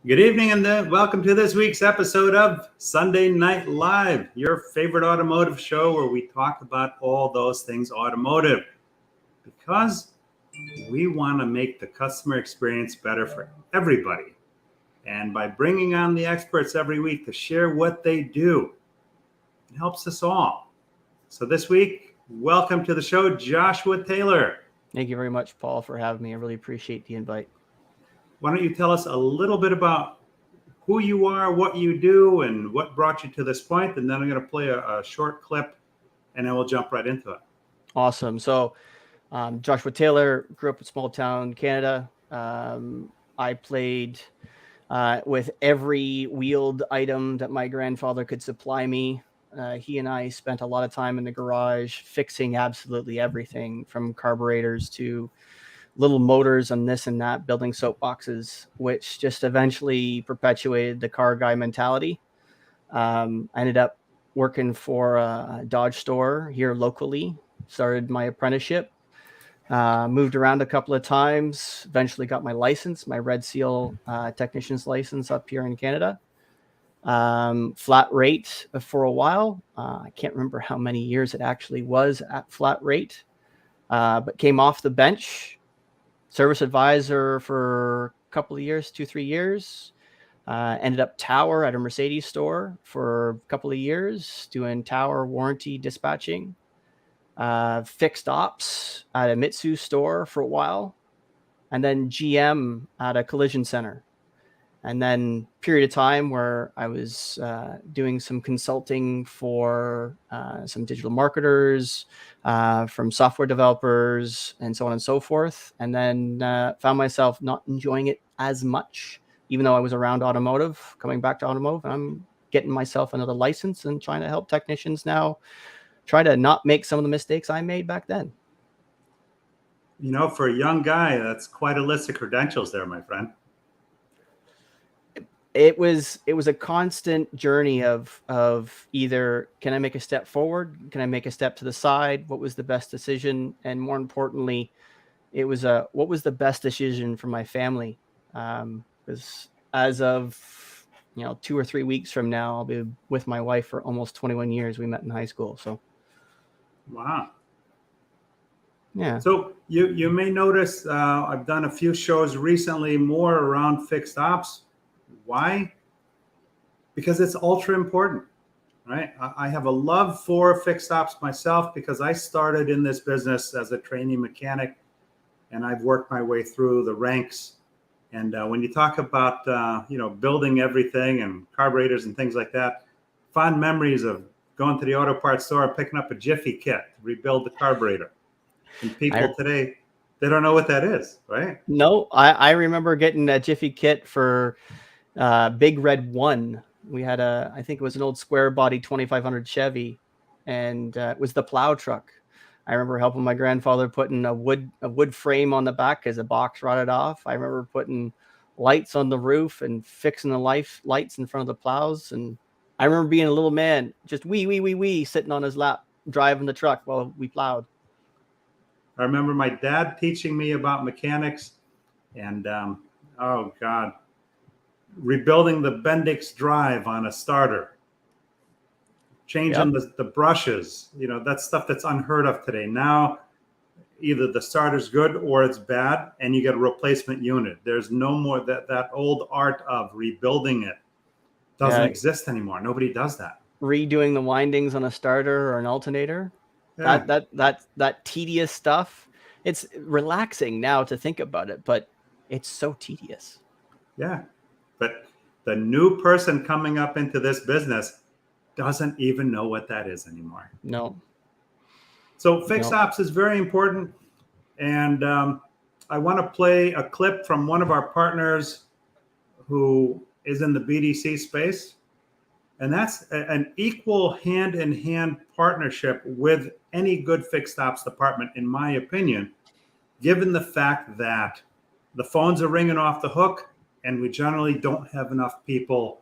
Good evening and welcome to this week's episode of Sunday Night Live, your favorite automotive show where we talk about all those things automotive because we want to make the customer experience better for everybody. And by bringing on the experts every week to share what they do, it helps us all. So this week, welcome to the show, Joshua Taylor. Thank you very much, Paul, for having me. I really appreciate the invite. Why don't you tell us a little bit about who you are, what you do, and what brought you to this point, and then I'm going to play a short clip, and then we'll jump right into it. Awesome. So Joshua Taylor, grew up in small town Canada. I played with every wheeled item that my grandfather could supply me. He and I spent a lot of time in the garage fixing absolutely everything from carburetors to little motors and this and that, building soapboxes, which just eventually perpetuated the car guy mentality. I ended up working for a Dodge store here locally, started my apprenticeship, moved around a couple of times, eventually got my license, my Red Seal technician's license up here in Canada. Flat rate for a while. I can't remember how many years it actually was at flat rate, but came off the bench. Service advisor for a couple of years, 2-3 years. Ended up tower at a Mercedes store for a couple of years, doing tower warranty dispatching. Fixed ops at a Mitsu store for a while. And then GM at a collision center. And then period of time where I was doing some consulting for some digital marketers, from software developers, and so on and so forth. And then found myself not enjoying it as much, even though I was around automotive, coming back to automotive. And I'm getting myself another license and trying to help technicians now try to not make some of the mistakes I made back then. You know, for a young guy, that's quite a list of credentials there, my friend. It was a constant journey of either, can I make a step forward? Can I make a step to the side? What was the best decision? And more importantly, it was what was the best decision for my family? Because as of 2 or 3 weeks from now, I'll be with my wife for almost 21 years. We met in high school. So wow. Yeah. So you may notice I've done a few shows recently more around fixed ops. Why? Because it's ultra important, right? I have a love for fixed ops myself because I started in this business as a trainee mechanic, and I've worked my way through the ranks. And when you talk about building everything and carburetors and things like that, fond memories of going to the auto parts store and picking up a Jiffy kit to rebuild the carburetor. And people today, they don't know what that is, right? No, I remember getting a Jiffy kit for Big Red 1. We had I think it was an old square body 2500 Chevy, and it was the plow truck. I remember helping my grandfather putting a wood frame on the back because the box rotted off. I remember putting lights on the roof and fixing the lights in front of the plows. And I remember being a little man, just wee sitting on his lap, driving the truck while we plowed. I remember my dad teaching me about mechanics, and oh God, rebuilding the Bendix drive on a starter, changing the brushes, that's stuff that's unheard of today. Now, either the starter's good or it's bad, and you get a replacement unit. There's no more that old art of rebuilding it doesn't exist anymore. Nobody does that. Redoing the windings on a starter or an alternator. Yeah. That tedious stuff. It's relaxing now to think about it, but it's so tedious. Yeah. But the new person coming up into this business doesn't even know what that is anymore. No. So fixed ops is very important. And I want to play a clip from one of our partners who is in the BDC space. And that's an equal hand-in-hand partnership with any good fixed ops department, in my opinion, given the fact that the phones are ringing off the hook, and we generally don't have enough people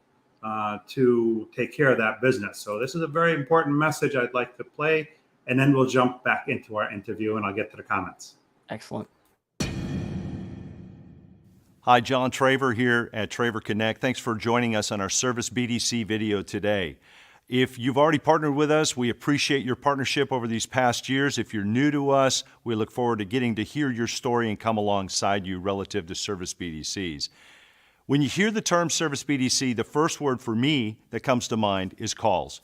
to take care of that business. So this is a very important message I'd like to play, and then we'll jump back into our interview, and I'll get to the comments. Excellent. Hi, John Traver here at Traver Connect. Thanks for joining us on our Service BDC video today. If you've already partnered with us, we appreciate your partnership over these past years. If you're new to us, we look forward to getting to hear your story and come alongside you relative to Service BDCs. When you hear the term Service BDC, the first word for me that comes to mind is calls.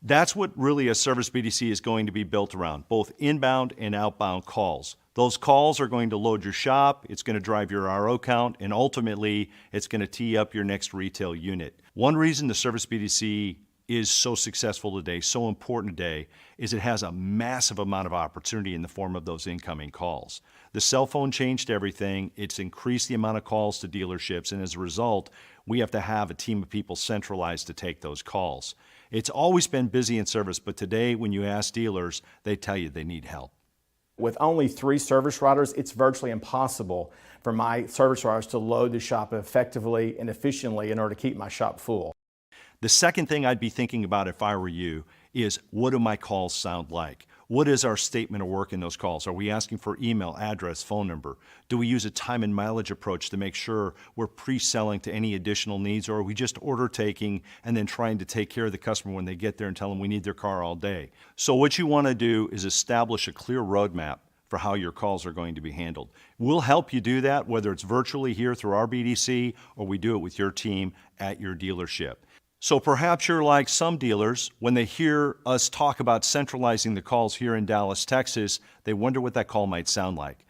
That's what really a Service BDC is going to be built around, both inbound and outbound calls. Those calls are going to load your shop, it's going to drive your RO count, and ultimately, it's going to tee up your next retail unit. One reason the Service BDC is so successful today, so important today, is it has a massive amount of opportunity in the form of those incoming calls. The cell phone changed everything. It's increased the amount of calls to dealerships, and as a result, we have to have a team of people centralized to take those calls. It's always been busy in service, but today, when you ask dealers, they tell you they need help. With only 3 service writers, it's virtually impossible for my service writers to load the shop effectively and efficiently in order to keep my shop full. The second thing I'd be thinking about if I were you is, what do my calls sound like? What is our statement of work in those calls? Are we asking for email, address, phone number? Do we use a time and mileage approach to make sure we're pre-selling to any additional needs, or are we just order taking and then trying to take care of the customer when they get there and tell them we need their car all day? So what you want to do is establish a clear roadmap for how your calls are going to be handled. We'll help you do that, whether it's virtually here through our BDC or we do it with your team at your dealership. So perhaps you're like some dealers, when they hear us talk about centralizing the calls here in Dallas, Texas, they wonder what that call might sound like.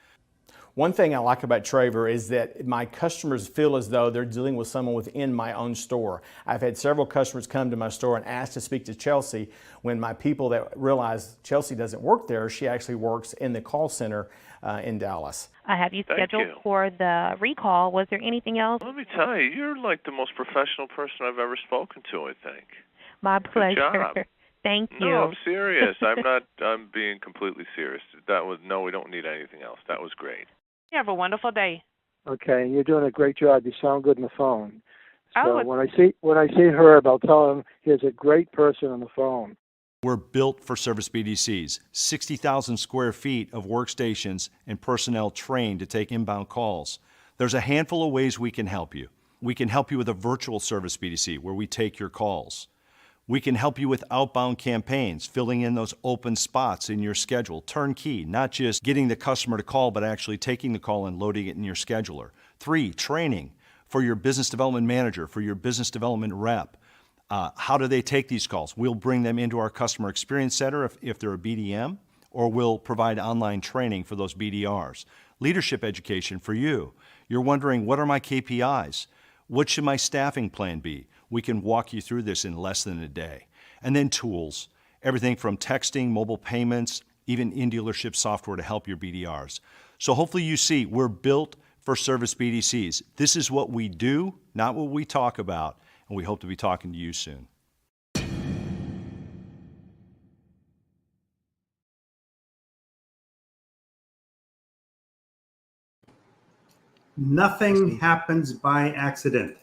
One thing I like about Traver is that my customers feel as though they're dealing with someone within my own store. I've had several customers come to my store and ask to speak to Chelsea when my people that realize Chelsea doesn't work there, she actually works in the call center in Dallas. I have you Thank scheduled you. for the recall. Was there anything else? Let me tell you, you're like the most professional person I've ever spoken to, I think. My pleasure. job. Thank you. No, I'm serious. I'm being completely serious. No, we don't need anything else. That was great. You have a wonderful day. Okay, and you're doing a great job. You sound good on the phone. So Oh, when I see Herb, I'll tell him he's a great person on the phone. We're built for Service BDCs, 60,000 square feet of workstations and personnel trained to take inbound calls. There's a handful of ways we can help you. We can help you with a virtual Service BDC where we take your calls. We can help you with outbound campaigns, filling in those open spots in your schedule, turnkey, not just getting the customer to call, but actually taking the call and loading it in your scheduler. 3, training for your business development manager, for your business development rep. How do they take these calls? We'll bring them into our customer experience center if they're a BDM, or we'll provide online training for those BDRs. Leadership education for you. You're wondering, what are my KPIs? What should my staffing plan be? We can walk you through this in less than a day. And then tools, everything from texting, mobile payments, even in-dealership software to help your BDRs. So hopefully you see we're built for Service BDCs. This is what we do, not what we talk about, and we hope to be talking to you soon. Nothing happens by accident.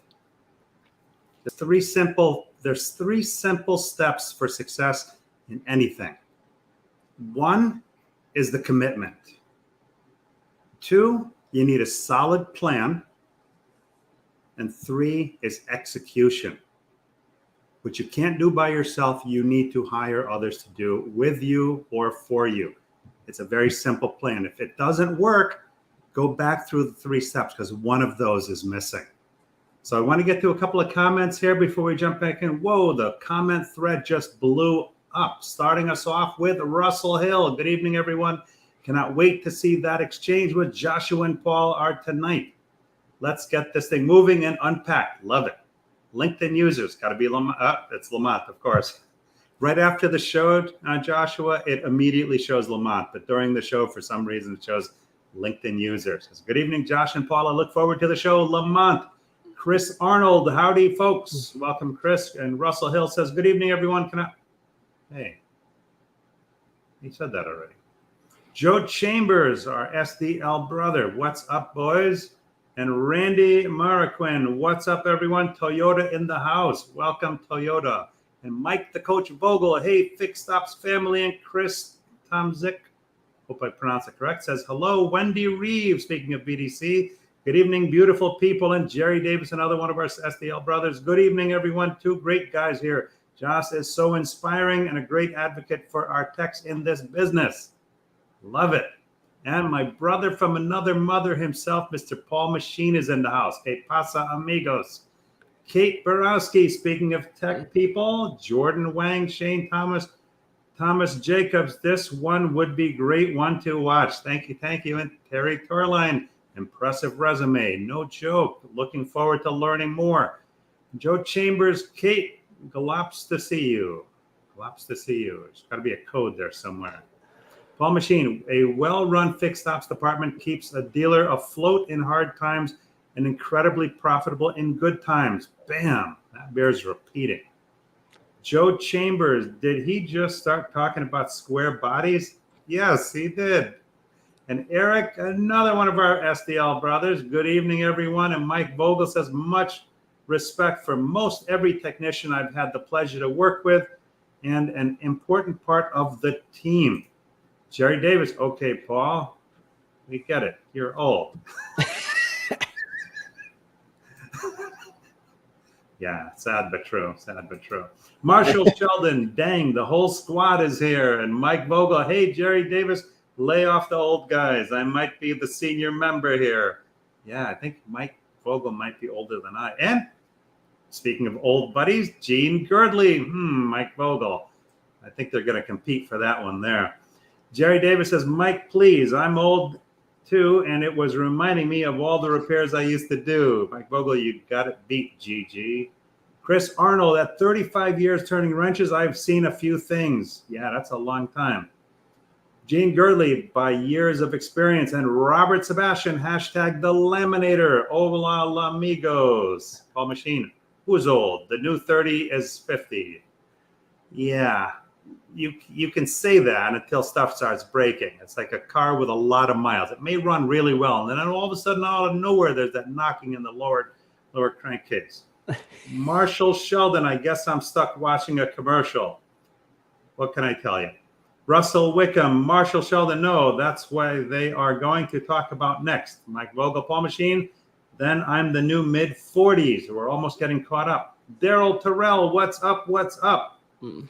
There's 3 simple steps for success in anything. 1 is the commitment. 2, you need a solid plan. And 3 is execution. Which you can't do by yourself, you need to hire others to do with you or for you. It's a very simple plan. If it doesn't work, go back through the 3 steps because one of those is missing. So I want to get to a couple of comments here before we jump back in. Whoa, the comment thread just blew up. Starting us off with Russell Hill. Good evening, everyone. Cannot wait to see that exchange with Joshua and Paul are tonight. Let's get this thing moving and unpacked. Love it. LinkedIn users, got to be Lamont. It's Lamont, of course. Right after the show, Joshua, it immediately shows Lamont. But during the show, for some reason, it shows LinkedIn users. Good evening, Josh and Paul. I look forward to the show. Lamont. Chris Arnold, howdy, folks. Welcome, Chris. And Russell Hill says, good evening, everyone. Hey, he said that already. Joe Chambers, our SDL brother. What's up, boys? And Randy Maraquin, what's up, everyone? Toyota in the house. Welcome, Toyota. And Mike, the Coach Vogel. Hey, Fixed Ops family. And Chris Tomzik, hope I pronounced it correct, says, hello, Wendy Reeves. Speaking of BDC, Good evening, beautiful people. And Jerry Davis, another one of our SDL brothers. Good evening, everyone. Two great guys here. Josh is so inspiring and a great advocate for our techs in this business. Love it. And my brother from another mother himself, Mr. Paul Machine, is in the house. Que pasa, amigos? Kate Borowski, speaking of tech people, Jordan Wang, Shane Thomas, Thomas Jacobs. This one would be great one to watch. Thank you. And Terry Torline, impressive resume. No joke. Looking forward to learning more. Joe Chambers, Kate, galops to see you. Galops to see you. There's got to be a code there somewhere. Paul Machine, a well-run fixed ops department keeps a dealer afloat in hard times and incredibly profitable in good times. Bam, that bears repeating. Joe Chambers, did he just start talking about square bodies? Yes, he did. And Eric, another one of our SDL brothers. Good evening, everyone. And Mike Vogel says, much respect for most every technician I've had the pleasure to work with and an important part of the team. Jerry Davis, okay, Paul, we get it. You're old. Yeah, sad but true. Marshall Sheldon, dang, the whole squad is here. And Mike Vogel, hey, Jerry Davis, lay off the old guys. I might be the senior member here. Yeah, I think Mike Vogel might be older than I. And speaking of old buddies, Gene Girdley, Mike Vogel. I think they're going to compete for that one there. Jerry Davis says, Mike, please, I'm old too, and it was reminding me of all the repairs I used to do. Mike Vogel, you got it beat, GG. Chris Arnold, at 35 years turning wrenches, I've seen a few things. Yeah, that's a long time. Gene Girdley, by years of experience. And Robert Sebastian, hashtag the laminator. Hola, amigos. Paul Machine, who's old? The new 30 is 50. Yeah. You can say that until stuff starts breaking. It's like a car with a lot of miles. It may run really well, and then all of a sudden, out of nowhere, there's that knocking in the lower crankcase. Marshall Sheldon, I guess I'm stuck watching a commercial. What can I tell you? Russell Wickham, Marshall Sheldon, no, that's what they are going to talk about next. Mike Vogel, Paul Machine, then I'm the new mid-40s. We're almost getting caught up. Daryl Terrell, what's up?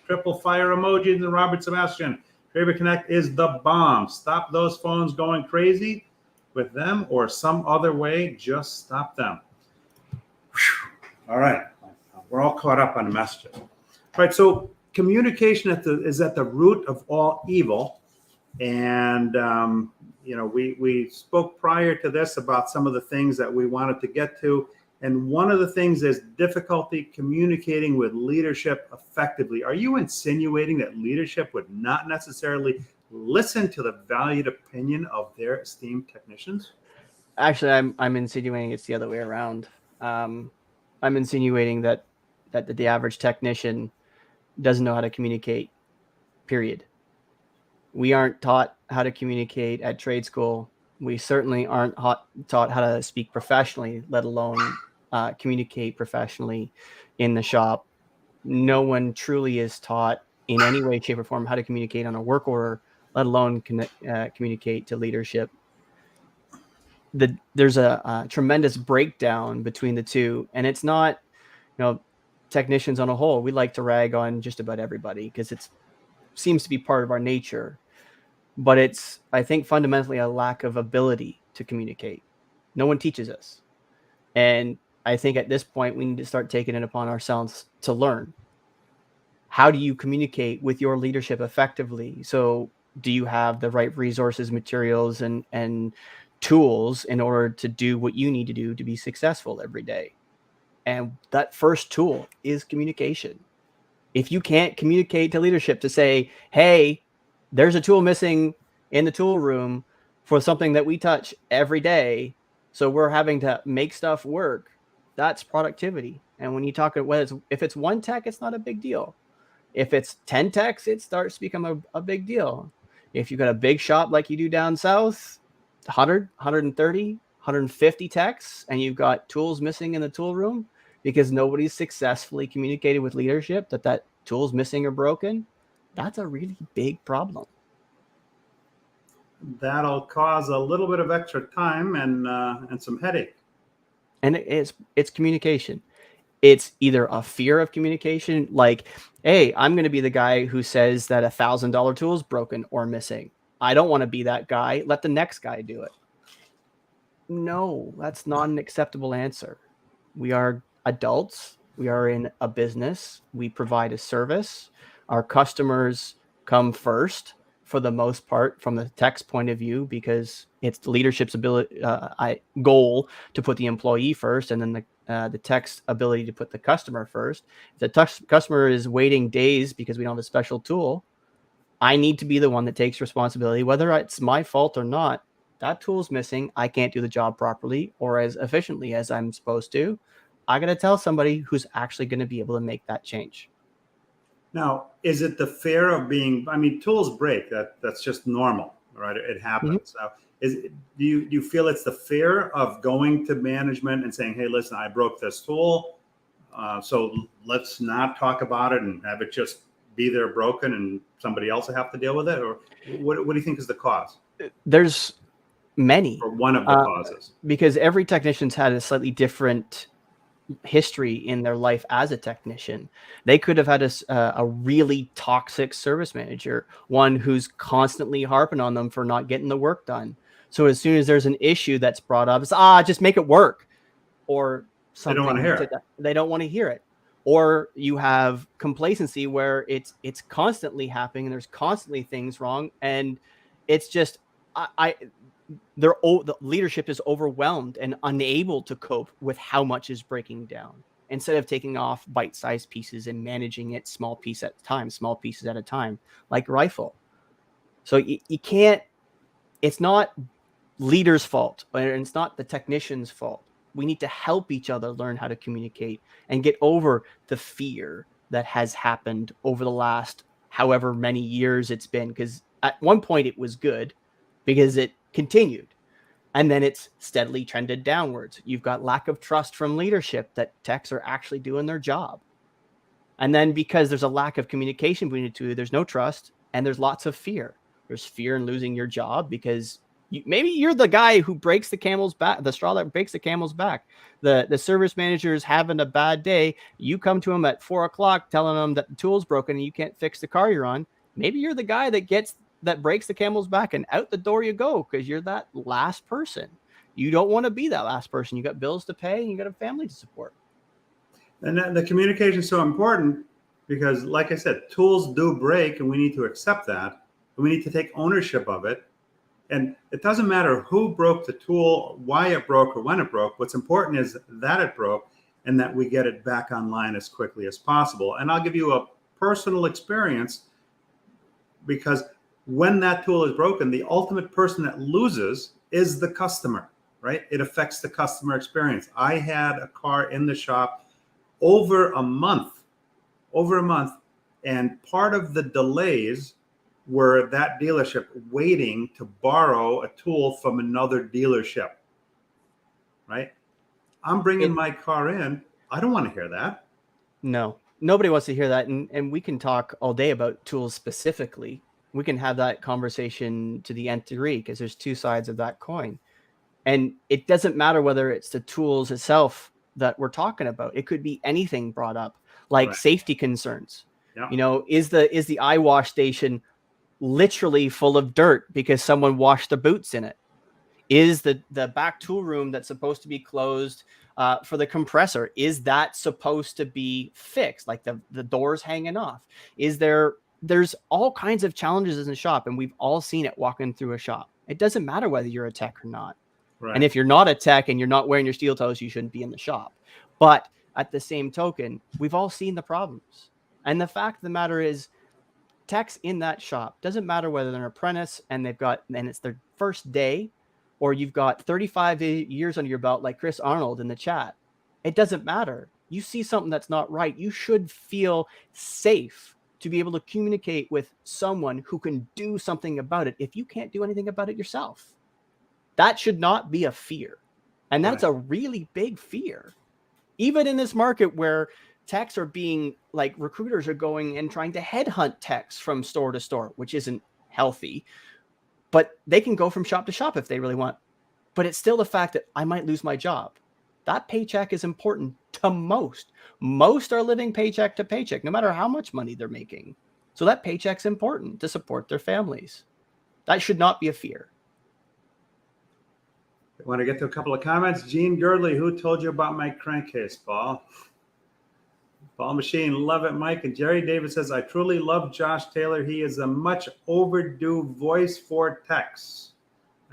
Triple fire emojis and Robert Sebastian. Traver Connect is the bomb. Stop those phones going crazy with them or some other way. Just stop them. Whew. All right. We're all caught up on the messages. All right. So communication is at the root of all evil. And, we spoke prior to this about some of the things that we wanted to get to. And one of the things is difficulty communicating with leadership effectively. Are you insinuating that leadership would not necessarily listen to the valued opinion of their esteemed technicians? Actually, I'm insinuating it's the other way around. I'm insinuating that the average technician doesn't know how to communicate, period. We aren't taught how to communicate at trade school. We certainly aren't taught how to speak professionally, let alone communicate professionally in the shop. No one truly is taught in any way, shape, or form how to communicate on a work order, let alone communicate to leadership. There's a tremendous breakdown between the two, and it's not, technicians on a whole. We like to rag on just about everybody because it seems to be part of our nature, but it's, I think, fundamentally a lack of ability to communicate. No one teaches us, and I think at this point we need to start taking it upon ourselves to learn. How do you communicate with your leadership effectively? So do you have the right resources, materials, and tools in order to do what you need to do to be successful every day? And that first tool is communication. If you can't communicate to leadership to say, hey, there's a tool missing in the tool room for something that we touch every day, so we're having to make stuff work, that's productivity. And when you talk about if it's one tech, it's not a big deal. If it's 10 techs, it starts to become a big deal. If you've got a big shop like you do down south, 100, 130, 150 techs, and you've got tools missing in the tool room because nobody's successfully communicated with leadership that tool's missing or broken, that's a really big problem. that'll cause a little bit of extra time and some headache. And it's communication. It's either a fear of communication, like, hey, I'm going to be the guy who says that $1,000 tool is broken or missing. I don't want to be that guy. Let the next guy do it. No, that's not an acceptable answer. We are adults. We are in a business. We provide a service. Our customers come first for the most part from the tech's point of view, because it's the leadership's goal to put the employee first, and then the tech's ability to put the customer first. If the customer is waiting days because we don't have a special tool, I need to be the one that takes responsibility, whether it's my fault or not. That tool's missing. I can't do the job properly or as efficiently as I'm supposed to. I got to tell somebody who's actually going to be able to make that change. Now, is it the fear of being, I mean, tools break, that's just normal, right? It happens. So do you feel it's the fear of going to management and saying, hey, listen, I broke this tool, so let's not talk about it and have it just be there broken and somebody else will have to deal with it? Or what do you think is the cause? There's many. Or one of the causes. Because every technician's had a slightly different history in their life as a technician. They could have had a really toxic service manager, one who's constantly harping on them for not getting the work done. So as soon as there's an issue that's brought up, it's just make it work, or something. They don't want to hear it. They don't want to hear it. Or you have complacency where it's constantly happening and there's constantly things wrong, and it's just the leadership is overwhelmed and unable to cope with how much is breaking down, instead of taking off bite-sized pieces and managing it small pieces at a time, like rifle. So you can't, it's not leaders' fault, and it's not the technician's fault. We need to help each other learn how to communicate and get over the fear that has happened over the last however many years it's been, because at one point it was good because it continued, and then it's steadily trended downwards. You've got lack of trust from leadership that techs are actually doing their job. And then because there's a lack of communication between the two, there's no trust, and there's lots of fear. There's fear in losing your job because maybe you're the guy who breaks the camel's back, the straw that breaks the camel's back. The service manager is having a bad day. You come to him at 4:00 telling him that the tool's broken and you can't fix the car you're on. Maybe you're the guy that breaks the camel's back, and out the door you go, because you're that last person. You don't want to be that last person. You got bills to pay and you got a family to support. And the communication is so important because, like I said, tools do break, and we need to accept that. And we need to take ownership of it. And it doesn't matter who broke the tool, why it broke, or when it broke. What's important is that it broke and that we get it back online as quickly as possible. And I'll give you a personal experience, because when that tool is broken, the ultimate person that loses is the customer, right? It affects the customer experience. I had a car in the shop over a month, and part of the delays were that dealership waiting to borrow a tool from another dealership, right? I'm bringing my car in. I don't want to hear that. No, nobody wants to hear that. And we can talk all day about tools specifically. We can have that conversation to the nth degree, because there's two sides of that coin. And it doesn't matter whether it's the tools itself that we're talking about. It could be anything brought up, like safety concerns. Yeah. You know, is the eye wash station literally full of dirt because someone washed the boots in it? Is the back tool room that's supposed to be closed for the compressor, is that supposed to be fixed? Like the doors hanging off? There's all kinds of challenges in the shop, and we've all seen it walking through a shop. It doesn't matter whether you're a tech or not. Right. And if you're not a tech and you're not wearing your steel toes, you shouldn't be in the shop. But at the same token, we've all seen the problems. And the fact of the matter is, techs in that shop, doesn't matter whether they're an apprentice and it's their first day, or you've got 35 years under your belt like Chris Arnold in the chat. It doesn't matter. You see something that's not right, you should feel safe to be able to communicate with someone who can do something about it if you can't do anything about it yourself. That should not be a fear. And that's a really big fear. Even in this market where techs are being, like, recruiters are going and trying to headhunt techs from store to store, which isn't healthy. but they can go from shop to shop if they really want. But it's still the fact that I might lose my job. That paycheck is important to most. Most are living paycheck to paycheck, no matter how much money they're making. So that paycheck's important to support their families. That should not be a fear. I want to get to a couple of comments. Gene Girdley, who told you about my crankcase, Paul? Paul Machine, love it, Mike. And Jerry David says, I truly love Josh Taylor. He is a much overdue voice for techs.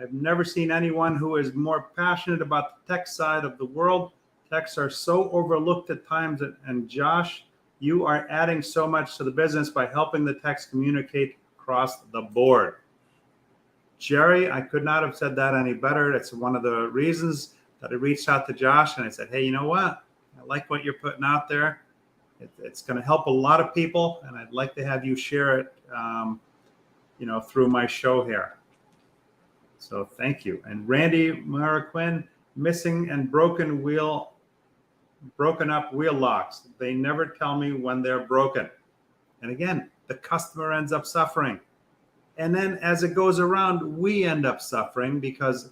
I've never seen anyone who is more passionate about the tech side of the world. Techs are so overlooked at times. And Josh, you are adding so much to the business by helping the techs communicate across the board. Jerry, I could not have said that any better. It's one of the reasons that I reached out to Josh and I said, hey, you know what? I like what you're putting out there. It's going to help a lot of people, and I'd like to have you share it, through my show here. So thank you. And Randy Maraquin, missing and broken up wheel locks. They never tell me when they're broken. And again, the customer ends up suffering. And then as it goes around, we end up suffering because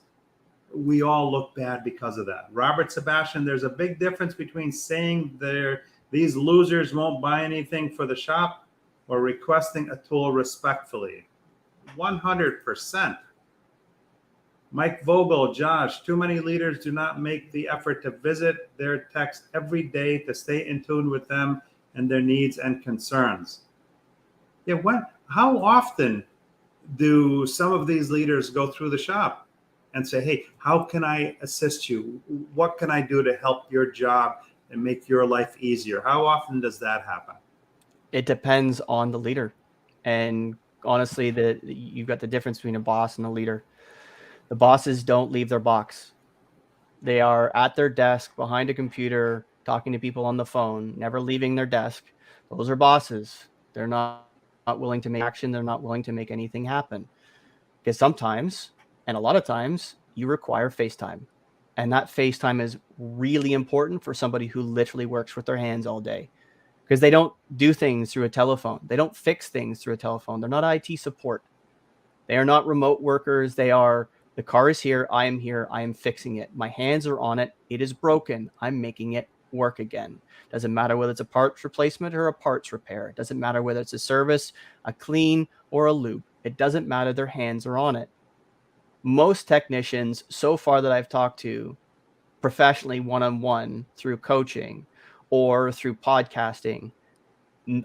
we all look bad because of that. Robert Sebastian, there's a big difference between saying these losers won't buy anything for the shop or requesting a tool respectfully. 100%. Mike Vogel, Josh, too many leaders do not make the effort to visit their techs every day to stay in tune with them and their needs and concerns. Yeah, how often do some of these leaders go through the shop and say, hey, how can I assist you? What can I do to help your job and make your life easier? How often does that happen? It depends on the leader. And honestly, you've got the difference between a boss and a leader. The bosses don't leave their box. They are at their desk behind a computer, talking to people on the phone, never leaving their desk. Those are bosses. They're not willing to make action. They're not willing to make anything happen. Because sometimes, and a lot of times, you require FaceTime. And that FaceTime is really important for somebody who literally works with their hands all day. Because they don't do things through a telephone. They don't fix things through a telephone. They're not IT support. They are not remote workers. They are, the car is here. I am here. I am fixing it. My hands are on it. It is broken. I'm making it work again. Doesn't matter whether it's a parts replacement or a parts repair. It doesn't matter whether it's a service, a clean, or a loop. It doesn't matter. Their hands are on it. Most technicians so far that I've talked to professionally one-on-one through coaching or through podcasting,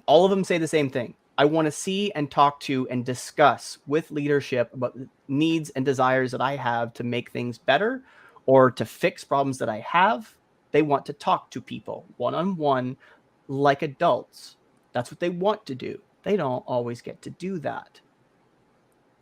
all of them say the same thing. I want to see and talk to and discuss with leadership about the needs and desires that I have to make things better or to fix problems that I have. They want to talk to people one-on-one like adults. That's what they want to do. They don't always get to do that.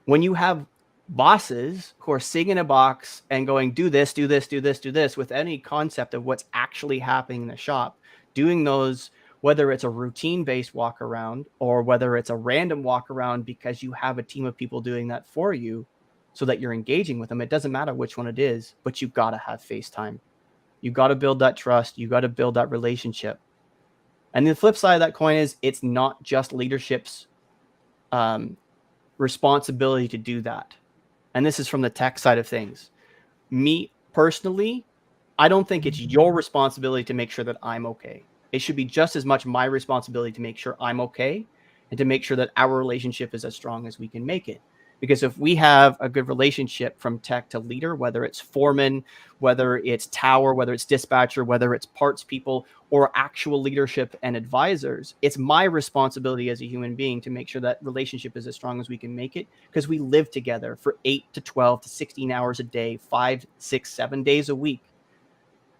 When you have bosses who are sitting in a box and going, do this, do this, do this, do this, with any concept of what's actually happening in the shop, doing those, whether it's a routine-based walk around or whether it's a random walk around because you have a team of people doing that for you so that you're engaging with them. It doesn't matter which one it is, but you've got to have FaceTime. You've got to build that trust. You've got to build that relationship. And the flip side of that coin is it's not just leadership's responsibility to do that. And this is from the tech side of things. Me personally, I don't think it's your responsibility to make sure that I'm okay. It should be just as much my responsibility to make sure I'm okay and to make sure that our relationship is as strong as we can make it. Because if we have a good relationship from tech to leader, whether it's foreman, whether it's tower, whether it's dispatcher, whether it's parts people, or actual leadership and advisors, it's my responsibility as a human being to make sure that relationship is as strong as we can make it, because we live together for 8 to 12 to 16 hours a day, 5, 6, 7 days a week.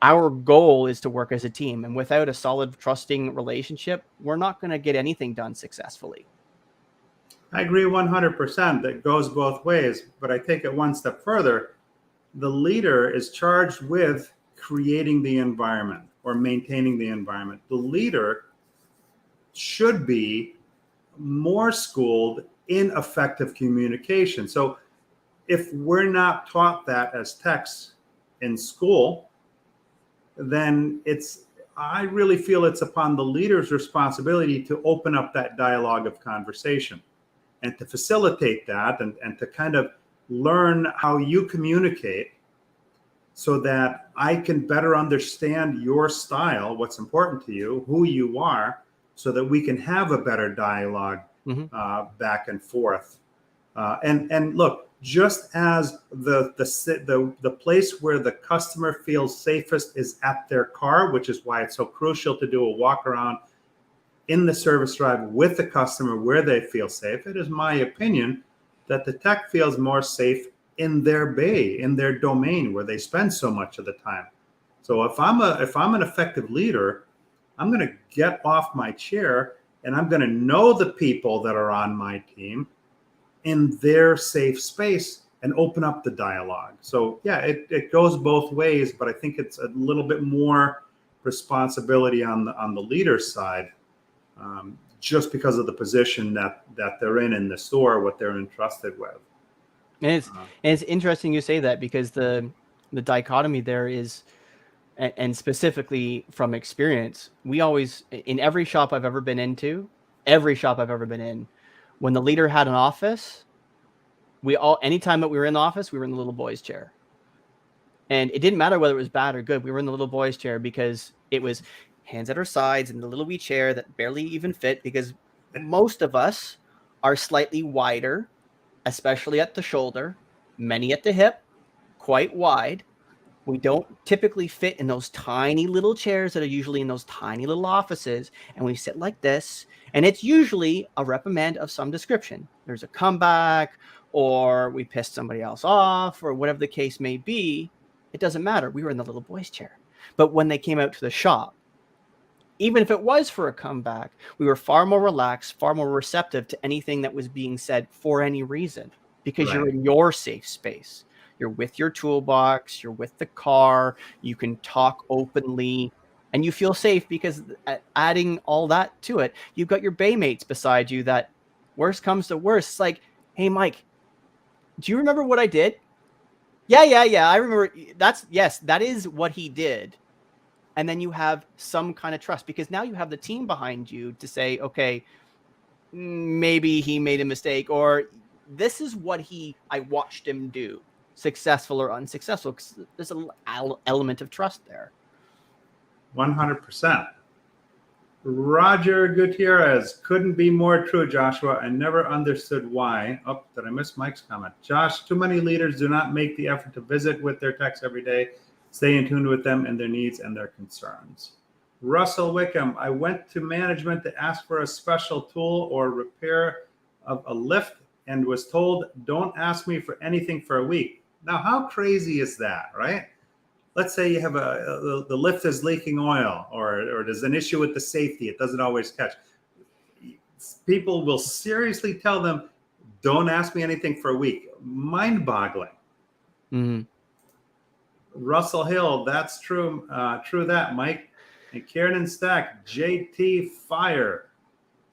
Our goal is to work as a team. And without a solid, trusting relationship, we're not going to get anything done successfully. I agree 100%. That goes both ways, but I take it one step further. The leader is charged with creating the environment or maintaining the environment. The leader should be more schooled in effective communication. So if we're not taught that as techs in school, then I really feel it's upon the leader's responsibility to open up that dialogue of conversation and to facilitate that and to kind of learn how you communicate so that I can better understand your style, what's important to you, who you are, so that we can have a better dialogue back and forth. And look, just as the place where the customer feels safest is at their car, which is why it's so crucial to do a walk around in the service drive with the customer where they feel safe. It is my opinion that the tech feels more safe in their bay, in their domain where they spend so much of the time. So if I'm an effective leader, I'm going to get off my chair and I'm going to know the people that are on my team in their safe space and open up the dialogue. So yeah, it goes both ways, but I think it's a little bit more responsibility on the leader's side, just because of the position that they're in the store, what they're entrusted with. And it's interesting you say that, because the dichotomy there is, and specifically from experience, we always, in every shop I've ever been in, when the leader had an office, anytime that we were in the office, we were in the little boy's chair. And it didn't matter whether it was bad or good. We were in the little boy's chair because it was hands at our sides and the little wee chair that barely even fit, because most of us are slightly wider, especially at the shoulder, many at the hip, quite wide. We don't typically fit in those tiny little chairs that are usually in those tiny little offices, and we sit like this, and it's usually a reprimand of some description. There's a comeback, or we pissed somebody else off, or whatever the case may be. It doesn't matter. We were in the little boy's chair. But when they came out to the shop, even if it was for a comeback, we were far more relaxed, far more receptive to anything that was being said for any reason, because you're in your safe space. You're with your toolbox, you're with the car, you can talk openly, and you feel safe because adding all that to it, you've got your baymates beside you that, worst comes to worst, it's like, hey, Mike, do you remember what I did? Yeah, I remember. That is what he did. And then you have some kind of trust, because now you have the team behind you to say, okay, maybe he made a mistake, or this is what I watched him do, successful or unsuccessful, because there's an element of trust there. 100%. Roger Gutierrez, couldn't be more true, Joshua. I never understood why. Oh, did I miss Mike's comment? Josh, too many leaders do not make the effort to visit with their techs every day, stay in tune with them and their needs and their concerns. Russell Wickham, I went to management to ask for a special tool or repair of a lift and was told, don't ask me for anything for a week. Now, how crazy is that, right? Let's say you have the lift is leaking oil, or there's an issue with the safety. It doesn't always catch. People will seriously tell them, don't ask me anything for a week. Mind-boggling. Mm-hmm. Russell Hill, that's true. True that, Mike. And Kieran Stack, JT Fire.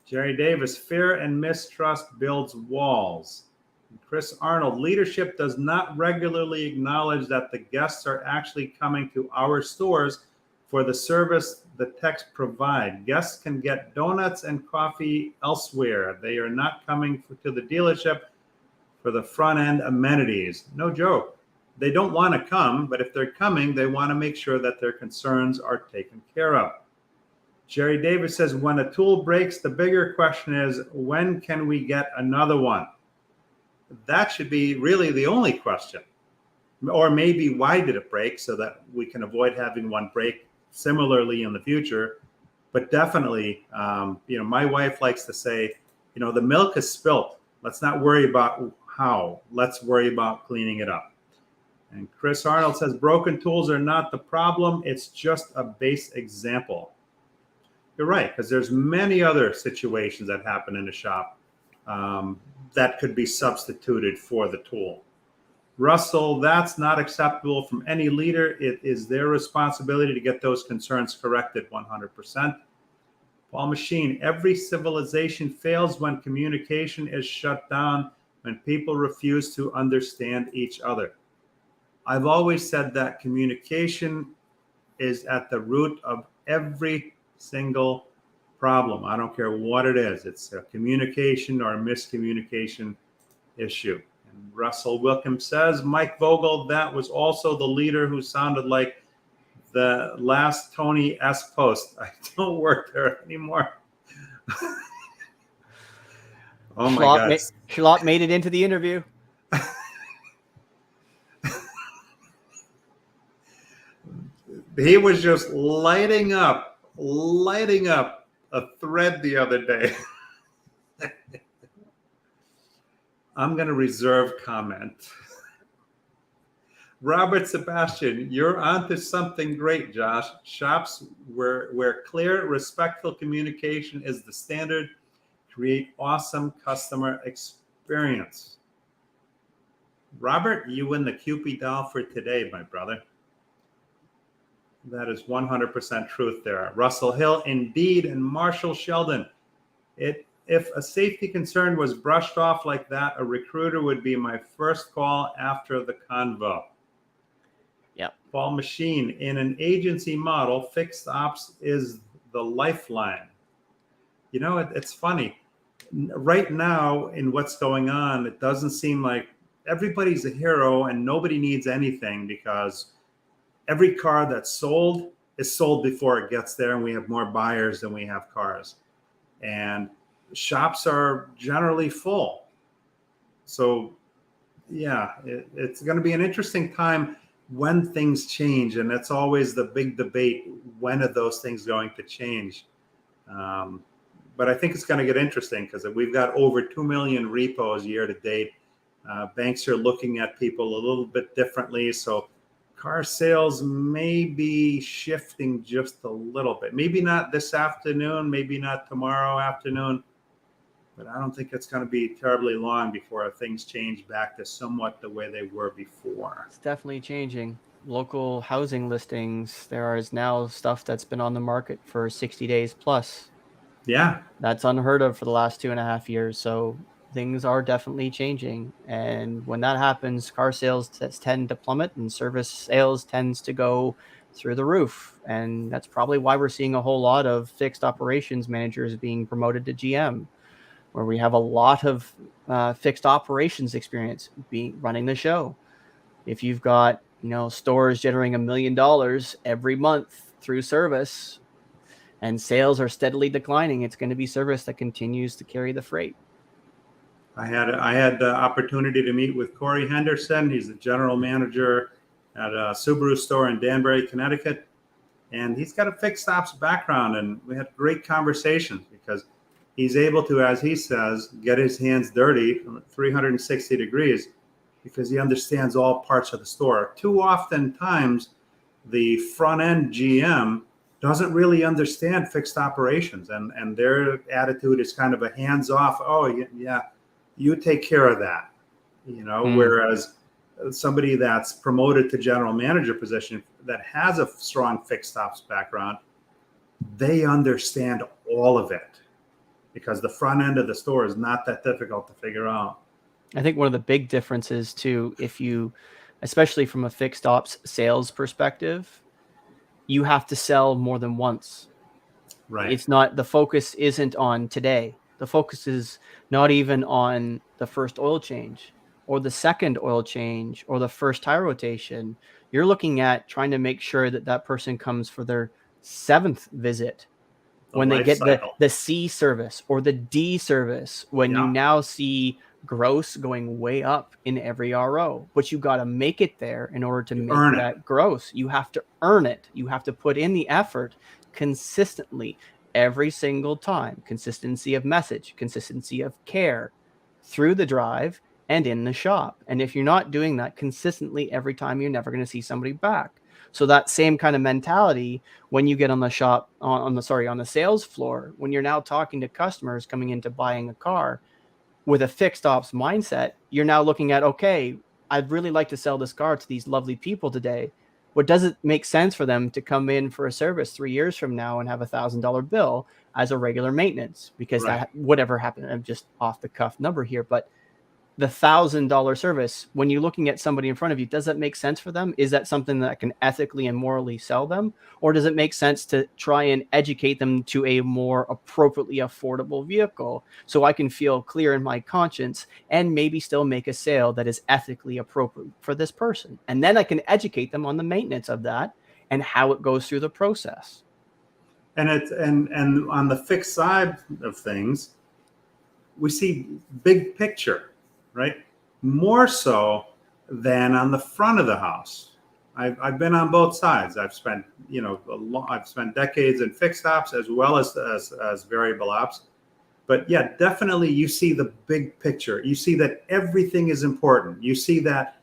Jerry Davis, fear and mistrust builds walls. And Chris Arnold, leadership does not regularly acknowledge that the guests are actually coming to our stores for the service the techs provide. Guests can get donuts and coffee elsewhere. They are not coming to the dealership for the front end amenities. No joke. They don't want to come, but if they're coming, they want to make sure that their concerns are taken care of. Jerry Davis says, when a tool breaks, the bigger question is, when can we get another one? That should be really the only question. Or maybe, why did it break, so that we can avoid having one break similarly in the future. But definitely, my wife likes to say, the milk is spilt. Let's not worry about how. Let's worry about cleaning it up. And Chris Arnold says, broken tools are not the problem. It's just a base example. You're right, because there's many other situations that happen in the shop that could be substituted for the tool. Russell, that's not acceptable from any leader. It is their responsibility to get those concerns corrected 100%. Paul Machine, every civilization fails when communication is shut down, when people refuse to understand each other. I've always said that communication is at the root of every single problem. I don't care what it is. It's a communication or a miscommunication issue. And Russell Wilkins says, Mike Vogel, that was also the leader who sounded like the last Tony S. Post. I don't work there anymore. Oh my God. Schlott made it into the interview. He was just lighting up a thread the other day. I'm going to reserve comment. Robert Sebastian, you're onto something great, Josh. Shops where clear, respectful communication is the standard create awesome customer experience. Robert, you win the Cupid doll for today, my brother. That is 100% truth there. Russell Hill, indeed, and Marshall Sheldon. If a safety concern was brushed off like that, a recruiter would be my first call after the convo. Yep. Paul Machine, in an agency model, fixed ops is the lifeline. You know, it's funny. Right now, in what's going on, it doesn't seem like everybody's a hero and nobody needs anything, because every car that's sold is sold before it gets there, and we have more buyers than we have cars. And shops are generally full. So, yeah, it's going to be an interesting time when things change, and that's always the big debate. When are those things going to change? But I think it's going to get interesting because we've got over 2 million repos year to date. Banks are looking at people a little bit differently. So car sales may be shifting just a little bit. Maybe not this afternoon, maybe not tomorrow afternoon, but I don't think it's going to be terribly long before things change back to somewhat the way they were before. It's definitely changing. Local housing listings, there is now stuff that's been on the market for 60 days plus. Yeah. That's unheard of for the last 2.5 years. So things are definitely changing. And when that happens, car sales tend to plummet and service sales tends to go through the roof. And that's probably why we're seeing a whole lot of fixed operations managers being promoted to GM, where we have a lot of fixed operations experience running the show. If you've got, stores generating $1 million every month through service, and sales are steadily declining, it's going to be service that continues to carry the freight. I had the opportunity to meet with Corey Henderson. He's the general manager at a Subaru store in Danbury, Connecticut. And he's got a fixed ops background, and we had great conversations because he's able to, as he says, get his hands dirty from 360 degrees because he understands all parts of the store. Too often times, the front-end GM doesn't really understand fixed operations, and their attitude is kind of a hands-off, oh, yeah, you take care of that, whereas somebody that's promoted to general manager position that has a strong fixed ops background, they understand all of it because the front end of the store is not that difficult to figure out. I think one of the big differences too, especially from a fixed ops sales perspective, you have to sell more than once. Right. It's not, the focus isn't on today. The focus is not even on the first oil change or the second oil change or the first tire rotation. You're looking at trying to make sure that person comes for their 7th visit when they get the C service or the D service, when you now see gross going way up in every RO, but you got to make it there in order to make that gross. You have to earn it. You have to put in the effort consistently every single time. Consistency of message, consistency of care through the drive and in the shop. And if you're not doing that consistently every time, you're never going to see somebody back. So that same kind of mentality when you get on the sales floor, when you're now talking to customers coming into buying a car with a fixed ops mindset, you're now looking at, okay, I'd really like to sell this car to these lovely people today. But does it make sense for them to come in for a service 3 years from now and have $1,000 bill as a regular maintenance? Because that whatever happened, I'm just off the cuff number here, but the $1,000 service, when you're looking at somebody in front of you, does that make sense for them? Is that something that can ethically and morally sell them? Or does it make sense to try and educate them to a more appropriately affordable vehicle so I can feel clear in my conscience and maybe still make a sale that is ethically appropriate for this person? And then I can educate them on the maintenance of that and how it goes through the process. And and on the fixed side of things, we see big picture, right? More so than on the front of the house. I've been on both sides. I've spent I've spent decades in fixed ops as well as variable ops. But yeah, definitely you see the big picture. You see that everything is important. You see that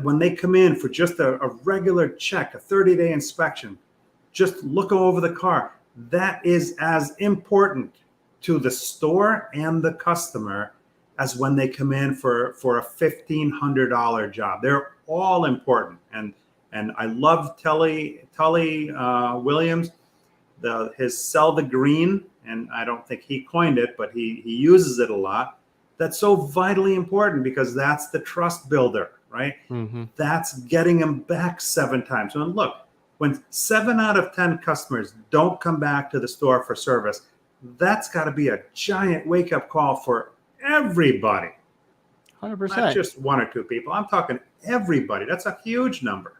when they come in for just a regular check, a 30-day inspection, just look over the car. That is as important to the store and the customer as when they come in for a $1,500 job. They're all important. And I love Tully Williams, his sell the green, and I don't think he coined it, but he uses it a lot. That's so vitally important because that's the trust builder, right? Mm-hmm. That's getting them back 7 times. And look, when 7 out of 10 customers don't come back to the store for service, that's got to be a giant wake-up call for everybody. 100%. Not just 1 or 2 people. I'm talking everybody. That's a huge number.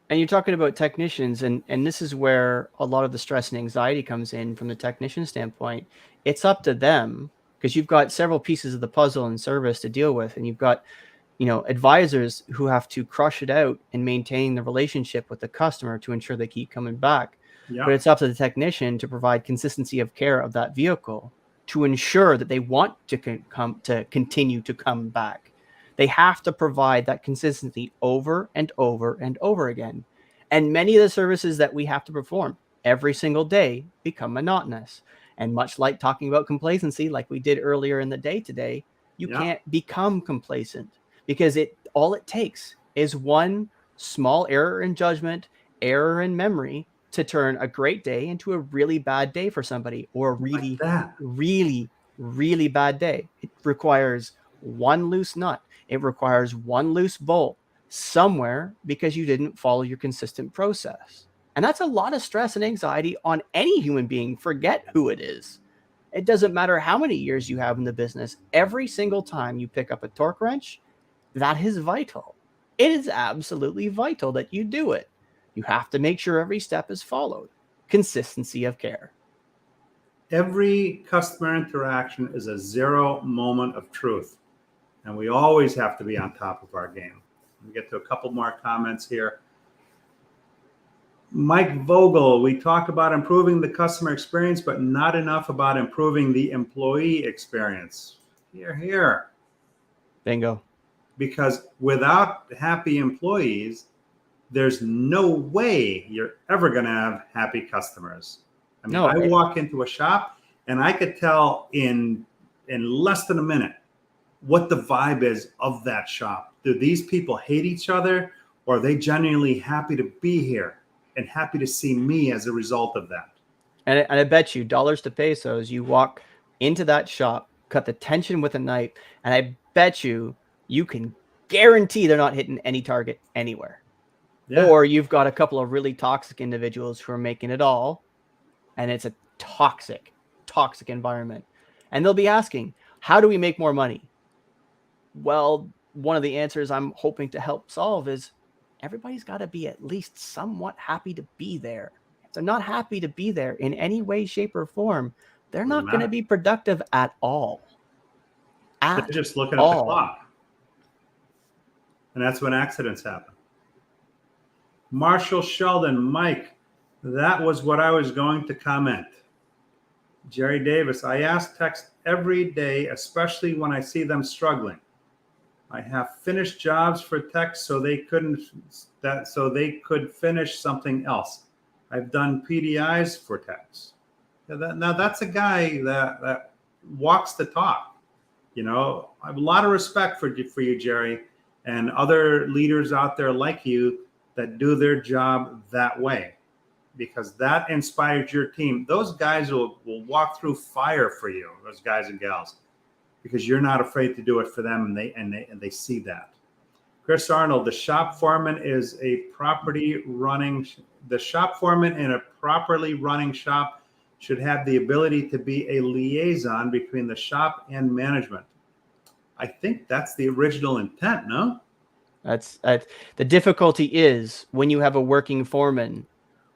And you're talking about technicians, and this is where a lot of the stress and anxiety comes in from the technician standpoint. It's up to them because you've got several pieces of the puzzle in service to deal with, and you've got advisors who have to crush it out and maintain the relationship with the customer to ensure they keep coming back. Yeah. But it's up to the technician to provide consistency of care of that vehicle to ensure that they want to continue to come back. They have to provide that consistency over and over and over again. And many of the services that we have to perform every single day become monotonous. And much like talking about complacency, like we did earlier in the day today, you can't become complacent because all it takes is one small error in judgment, error in memory to turn a great day into a really bad day for somebody, or a really, really, really bad day. It requires one loose nut. It requires one loose bolt somewhere because you didn't follow your consistent process. And that's a lot of stress and anxiety on any human being. Forget who it is. It doesn't matter how many years you have in the business. Every single time you pick up a torque wrench, that is vital. It is absolutely vital that you do it. You have to make sure every step is followed. Consistency of care. Every customer interaction is a zero moment of truth. And we always have to be on top of our game. We get to a couple more comments here. Mike Vogel, we talk about improving the customer experience, but not enough about improving the employee experience. Hear, hear. Bingo. Because without happy employees, there's no way you're ever going to have happy customers. I mean, I walk into a shop and I could tell in less than a minute what the vibe is of that shop. Do these people hate each other, or are they genuinely happy to be here and happy to see me as a result of that? And I bet you dollars to pesos, you walk into that shop, cut the tension with a knife, and I bet you can guarantee they're not hitting any target anywhere. Yeah. Or you've got a couple of really toxic individuals who are making it all, and it's a toxic environment. And they'll be asking, how do we make more money? Well, one of the answers I'm hoping to help solve is everybody's got to be at least somewhat happy to be there. If they're not happy to be there in any way, shape, or form, they're not going to be productive at all. They're just looking at the clock. And that's when accidents happen. Marshall Sheldon, Mike, that was what I was going to comment. Jerry Davis, I ask techs every day, especially when I see them struggling. I have finished jobs for techs so they could finish something else. I've done PDIs for techs. Now that's a guy that walks the talk. I have a lot of respect for you, Jerry, and other leaders out there like you that do their job that way, because that inspires your team. Those guys will walk through fire for you, those guys and gals. because you're not afraid to do it for them, and they see that. Chris Arnold, the shop foreman in a properly running shop should have the ability to be a liaison between the shop and management. I think that's the original intent, no? That's the difficulty is when you have a working foreman,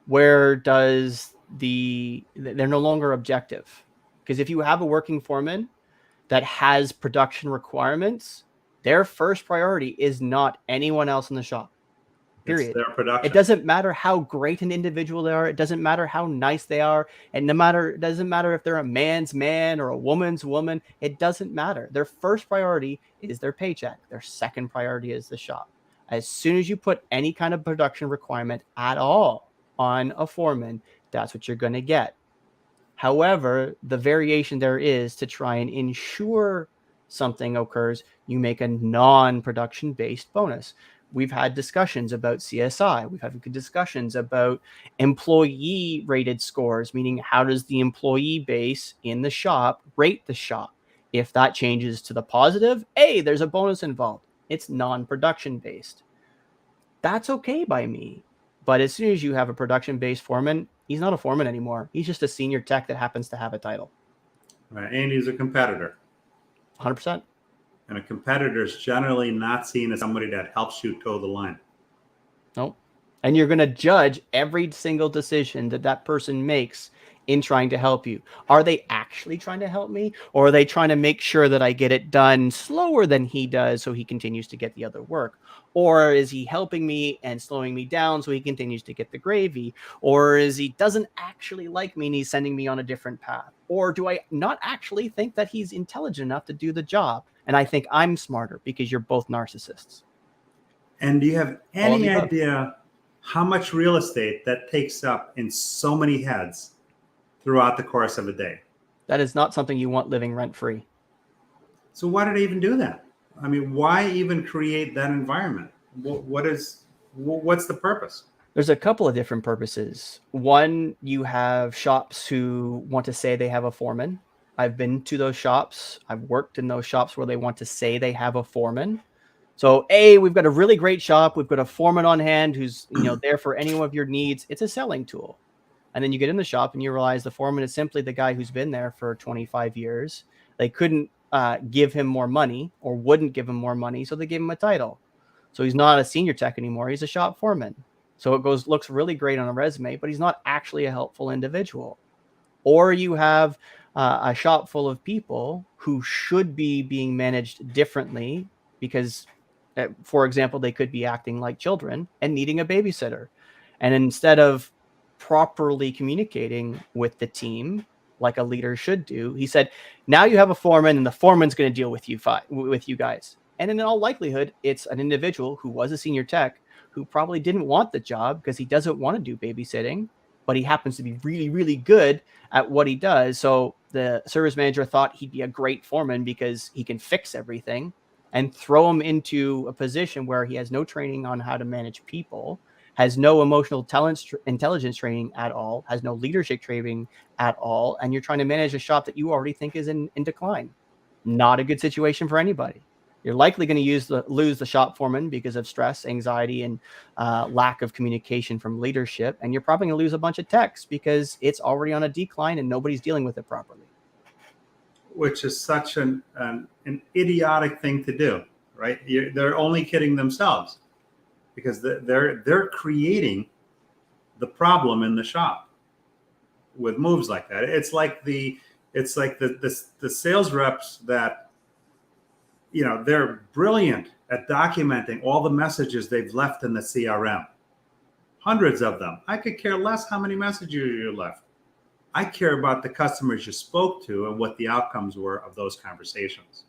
where does they're no longer objective. Because if you have a working foreman that has production requirements, their first priority is not anyone else in the shop. Period. It's their production. It doesn't matter how great an individual they are. It doesn't matter how nice they are. And it doesn't matter if they're a man's man or a woman's woman. It doesn't matter. Their first priority is their paycheck. Their second priority is the shop. As soon as you put any kind of production requirement at all on a foreman, that's what you're going to get. However, the variation there is to try and ensure something occurs, you make a non-production based bonus. We've had discussions about CSI. We've had discussions about employee rated scores, meaning how does the employee base in the shop rate the shop? If that changes to the positive, hey, there's a bonus involved. It's non-production based. That's okay by me. But as soon as you have a production based foreman, he's not a foreman anymore. He's just a senior tech that happens to have a title. Right. And he's a competitor. 100%. And a competitor is generally not seen as somebody that helps you toe the line. Nope. And you're going to judge every single decision that person makes in trying to help you. Are they actually trying to help me? Or are they trying to make sure that I get it done slower than he does so he continues to get the other work? Or is he helping me and slowing me down so he continues to get the gravy? Or is he doesn't actually like me and he's sending me on a different path? Or do I not actually think that he's intelligent enough to do the job? And I think I'm smarter because you're both narcissists. And do you have any idea how much real estate that takes up in so many heads throughout the course of a day? That is not something you want living rent-free. So why did they even do that? I mean, why even create that environment? What's the purpose? There's a couple of different purposes. One, you have shops who want to say they have a foreman. I've been to those shops. I've worked in those shops where they want to say they have a foreman. So, we've got a really great shop. We've got a foreman on hand who's there for any of your needs. It's a selling tool. And then you get in the shop and you realize the foreman is simply the guy who's been there for 25 years. They couldn't give him more money or wouldn't give him more money, so they gave him a title. So he's not a senior tech anymore. He's a shop foreman. So it looks really great on a resume, but he's not actually a helpful individual. Or you have a shop full of people who should be being managed differently because, for example, they could be acting like children and needing a babysitter. And instead of properly communicating with the team like a leader should do, he said, now you have a foreman and the foreman's going to deal with you guys. And in all likelihood, it's an individual who was a senior tech who probably didn't want the job because he doesn't want to do babysitting, but he happens to be really, really good at what he does. So the service manager thought he'd be a great foreman because he can fix everything, and throw him into a position where he has no training on how to manage people, has no emotional intelligence training at all, has no leadership training at all, and you're trying to manage a shop that you already think is in decline. Not a good situation for anybody. You're likely going to lose the shop foreman because of stress, anxiety, and lack of communication from leadership. And you're probably going to lose a bunch of techs because it's already on a decline and nobody's dealing with it properly. Which is such an idiotic thing to do, right? They're only kidding themselves because they're creating the problem in the shop with moves like that. It's like the sales reps that, they're brilliant at documenting all the messages they've left in the CRM. Hundreds of them. I could care less how many messages you left. I care about the customers you spoke to and what the outcomes were of those conversations.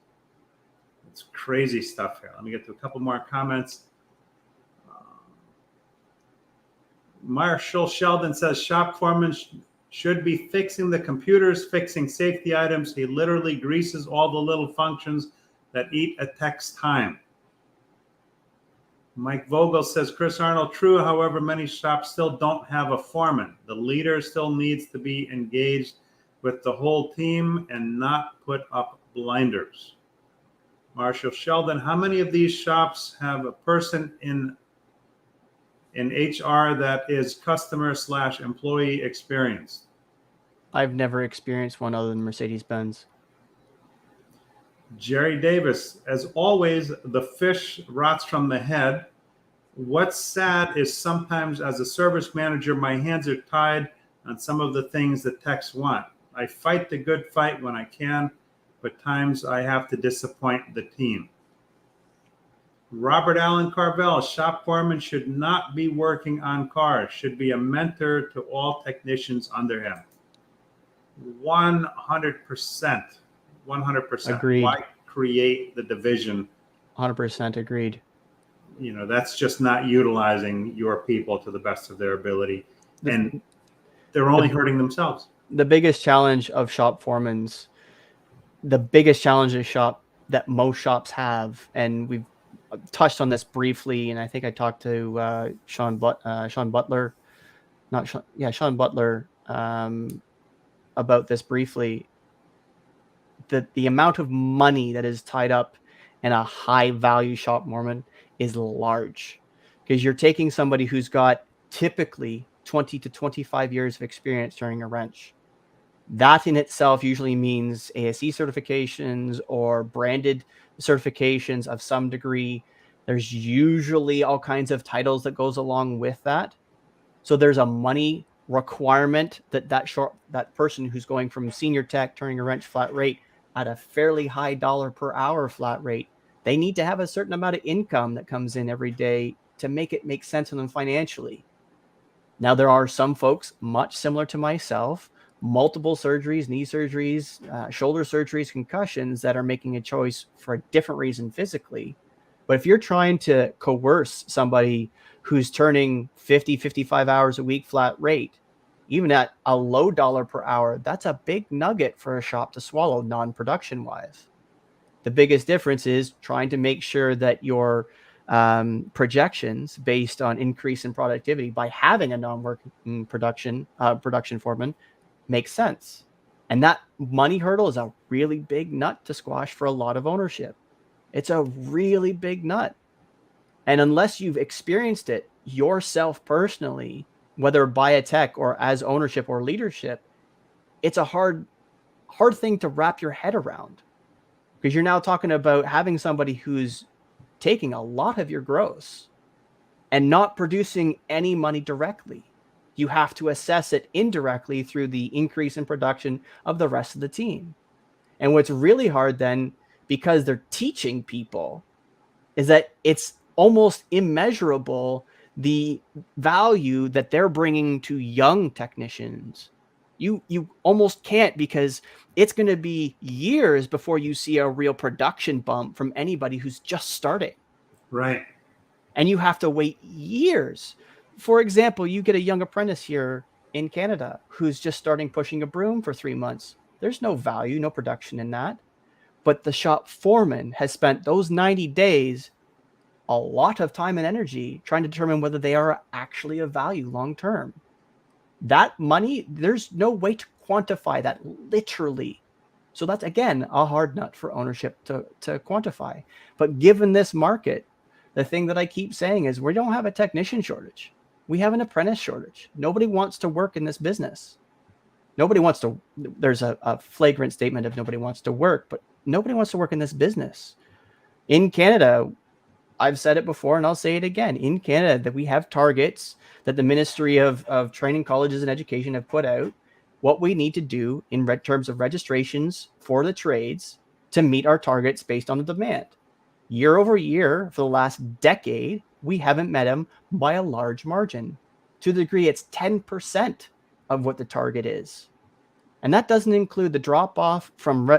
It's crazy stuff here. Let me get to a couple more comments. Marshall Sheldon says shop foreman should be fixing the computers, fixing safety items. He literally greases all the little functions that eat a tech's time. Mike Vogel says, Chris Arnold, true. However, many shops still don't have a foreman. The leader still needs to be engaged with the whole team and not put up blinders. Marshall Sheldon, how many of these shops have a person in HR that is customer/employee experienced? I've never experienced one other than Mercedes-Benz. Jerry Davis, as always, the fish rots from the head. What's sad is sometimes as a service manager, my hands are tied on some of the things that techs want. I fight the good fight when I can, but times I have to disappoint the team. Robert Allen Carvel, shop foreman should not be working on cars, should be a mentor to all technicians under him. 100%. 100%. Agreed. Why create the division? 100% agreed. You know, that's just not utilizing your people to the best of their ability. And they're only hurting themselves. The biggest challenge of shop foremans, the biggest challenge of shop that most shops have, and we've touched on this briefly, and I think I talked to Sean Butler about this briefly. The amount of money that is tied up in a high value shop foreman is large, because you're taking somebody who's got typically 20 to 25 years of experience turning a wrench. That in itself usually means ASE certifications or branded certifications of some degree. There's usually all kinds of titles that goes along with that. So there's a money requirement that person who's going from senior tech turning a wrench flat rate at a fairly high dollar per hour flat rate, they need to have a certain amount of income that comes in every day to make it make sense to them financially. Now, there are some folks much similar to myself, multiple surgeries, knee surgeries, shoulder surgeries, concussions, that are making a choice for a different reason physically. But if you're trying to coerce somebody who's turning 50, 55 hours a week flat rate, even at a low dollar per hour, that's a big nugget for a shop to swallow non-production wise. The biggest difference is trying to make sure that your projections based on increase in productivity by having a non-working production foreman makes sense. And that money hurdle is a really big nut to squash for a lot of ownership. It's a really big nut. And unless you've experienced it yourself personally, whether by a tech or as ownership or leadership, it's a hard thing to wrap your head around, because you're now talking about having somebody who's taking a lot of your gross and not producing any money directly. You have to assess it indirectly through the increase in production of the rest of the team. And what's really hard then, because they're teaching people, is that it's almost immeasurable the value that they're bringing to young technicians. You almost can't, because it's going to be years before you see a real production bump from anybody who's just starting. Right. And you have to wait years. For example, you get a young apprentice here in Canada who's just starting pushing a broom for 3 months. There's no value, no production in that. But the shop foreman has spent those 90 days, a lot of time and energy, trying to determine whether they are actually of value long term. That money, there's no way to quantify that literally. So that's, again, a hard nut for ownership to quantify. But given this market, the thing that I keep saying is we don't have a technician shortage. We have an apprentice shortage. Nobody wants to work in this business. Nobody wants to, there's a flagrant statement of nobody wants to work, but nobody wants to work in this business. In Canada, I've said it before and I'll say it again. In Canada, that we have targets that the Ministry of Training, Colleges and Education have put out, what we need to do in terms of registrations for the trades to meet our targets based on the demand. Year over year, for the last decade, we haven't met them by a large margin. To the degree it's 10% of what the target is. And that doesn't include the drop-off from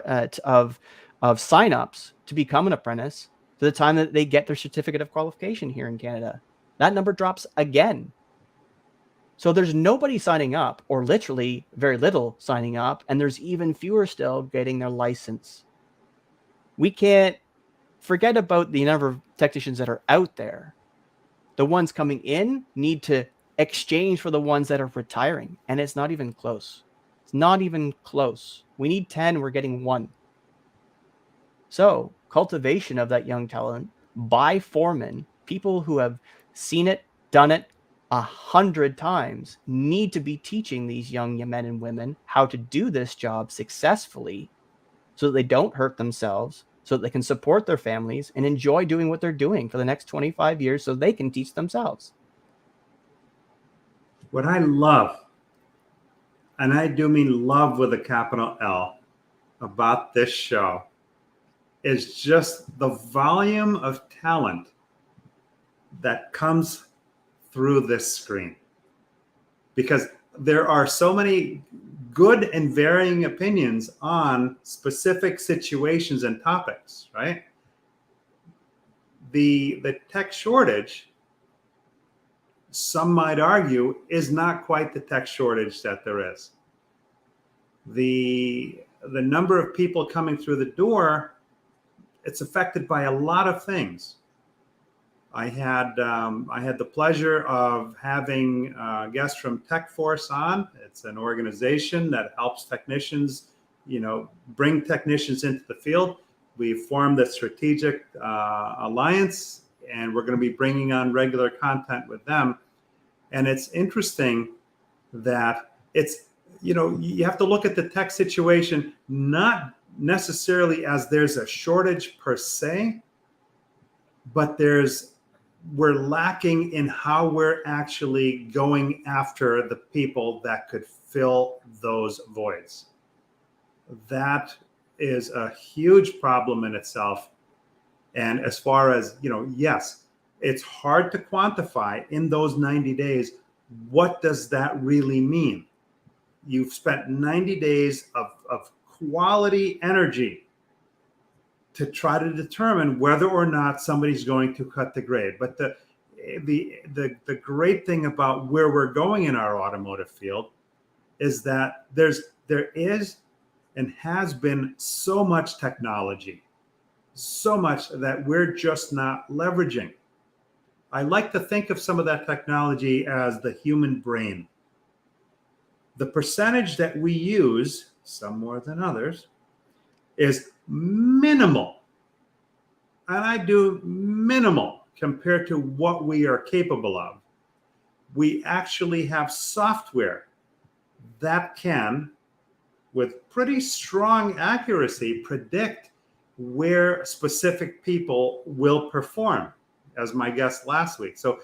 of sign-ups to become an apprentice to the time that they get their certificate of qualification here in Canada. That number drops again. So there's nobody signing up, or literally very little signing up, and there's even fewer still getting their license. We can't forget about the number of technicians that are out there. The ones coming in need to exchange for the ones that are retiring, and it's not even close. It's not even close. We need 10, we're getting 1. So cultivation of that young talent by foremen, people who have seen it, done it 100 times, need to be teaching these young men and women how to do this job successfully so that they don't hurt themselves, so that they can support their families and enjoy doing what they're doing for the next 25 years so they can teach themselves. What I love, and I do mean love with a capital L, about this show is just the volume of talent that comes through this screen. Because there are so many good and varying opinions on specific situations and topics, right? The tech shortage, some might argue, is not quite the tech shortage that there is. The number of people coming through the door, it's affected by a lot of things. I had the pleasure of having guests from TechForce on. It's an organization that helps technicians, bring technicians into the field. We formed a strategic alliance, and we're going to be bringing on regular content with them. And it's interesting that it's, you have to look at the tech situation not necessarily as there's a shortage per se, but we're lacking in how we're actually going after the people that could fill those voids. That is a huge problem in itself. And as far as, yes, it's hard to quantify in those 90 days. What does that really mean? You've spent 90 days of quality energy to try to determine whether or not somebody's going to cut the grade. But the great thing about where we're going in our automotive field is that there is and has been so much technology, so much that we're just not leveraging. I like to think of some of that technology as the human brain. The percentage that we use, some more than others, is minimal. And I do minimal compared to what we are capable of. We actually have software that can, with pretty strong accuracy, predict where specific people will perform, as my guest last week. So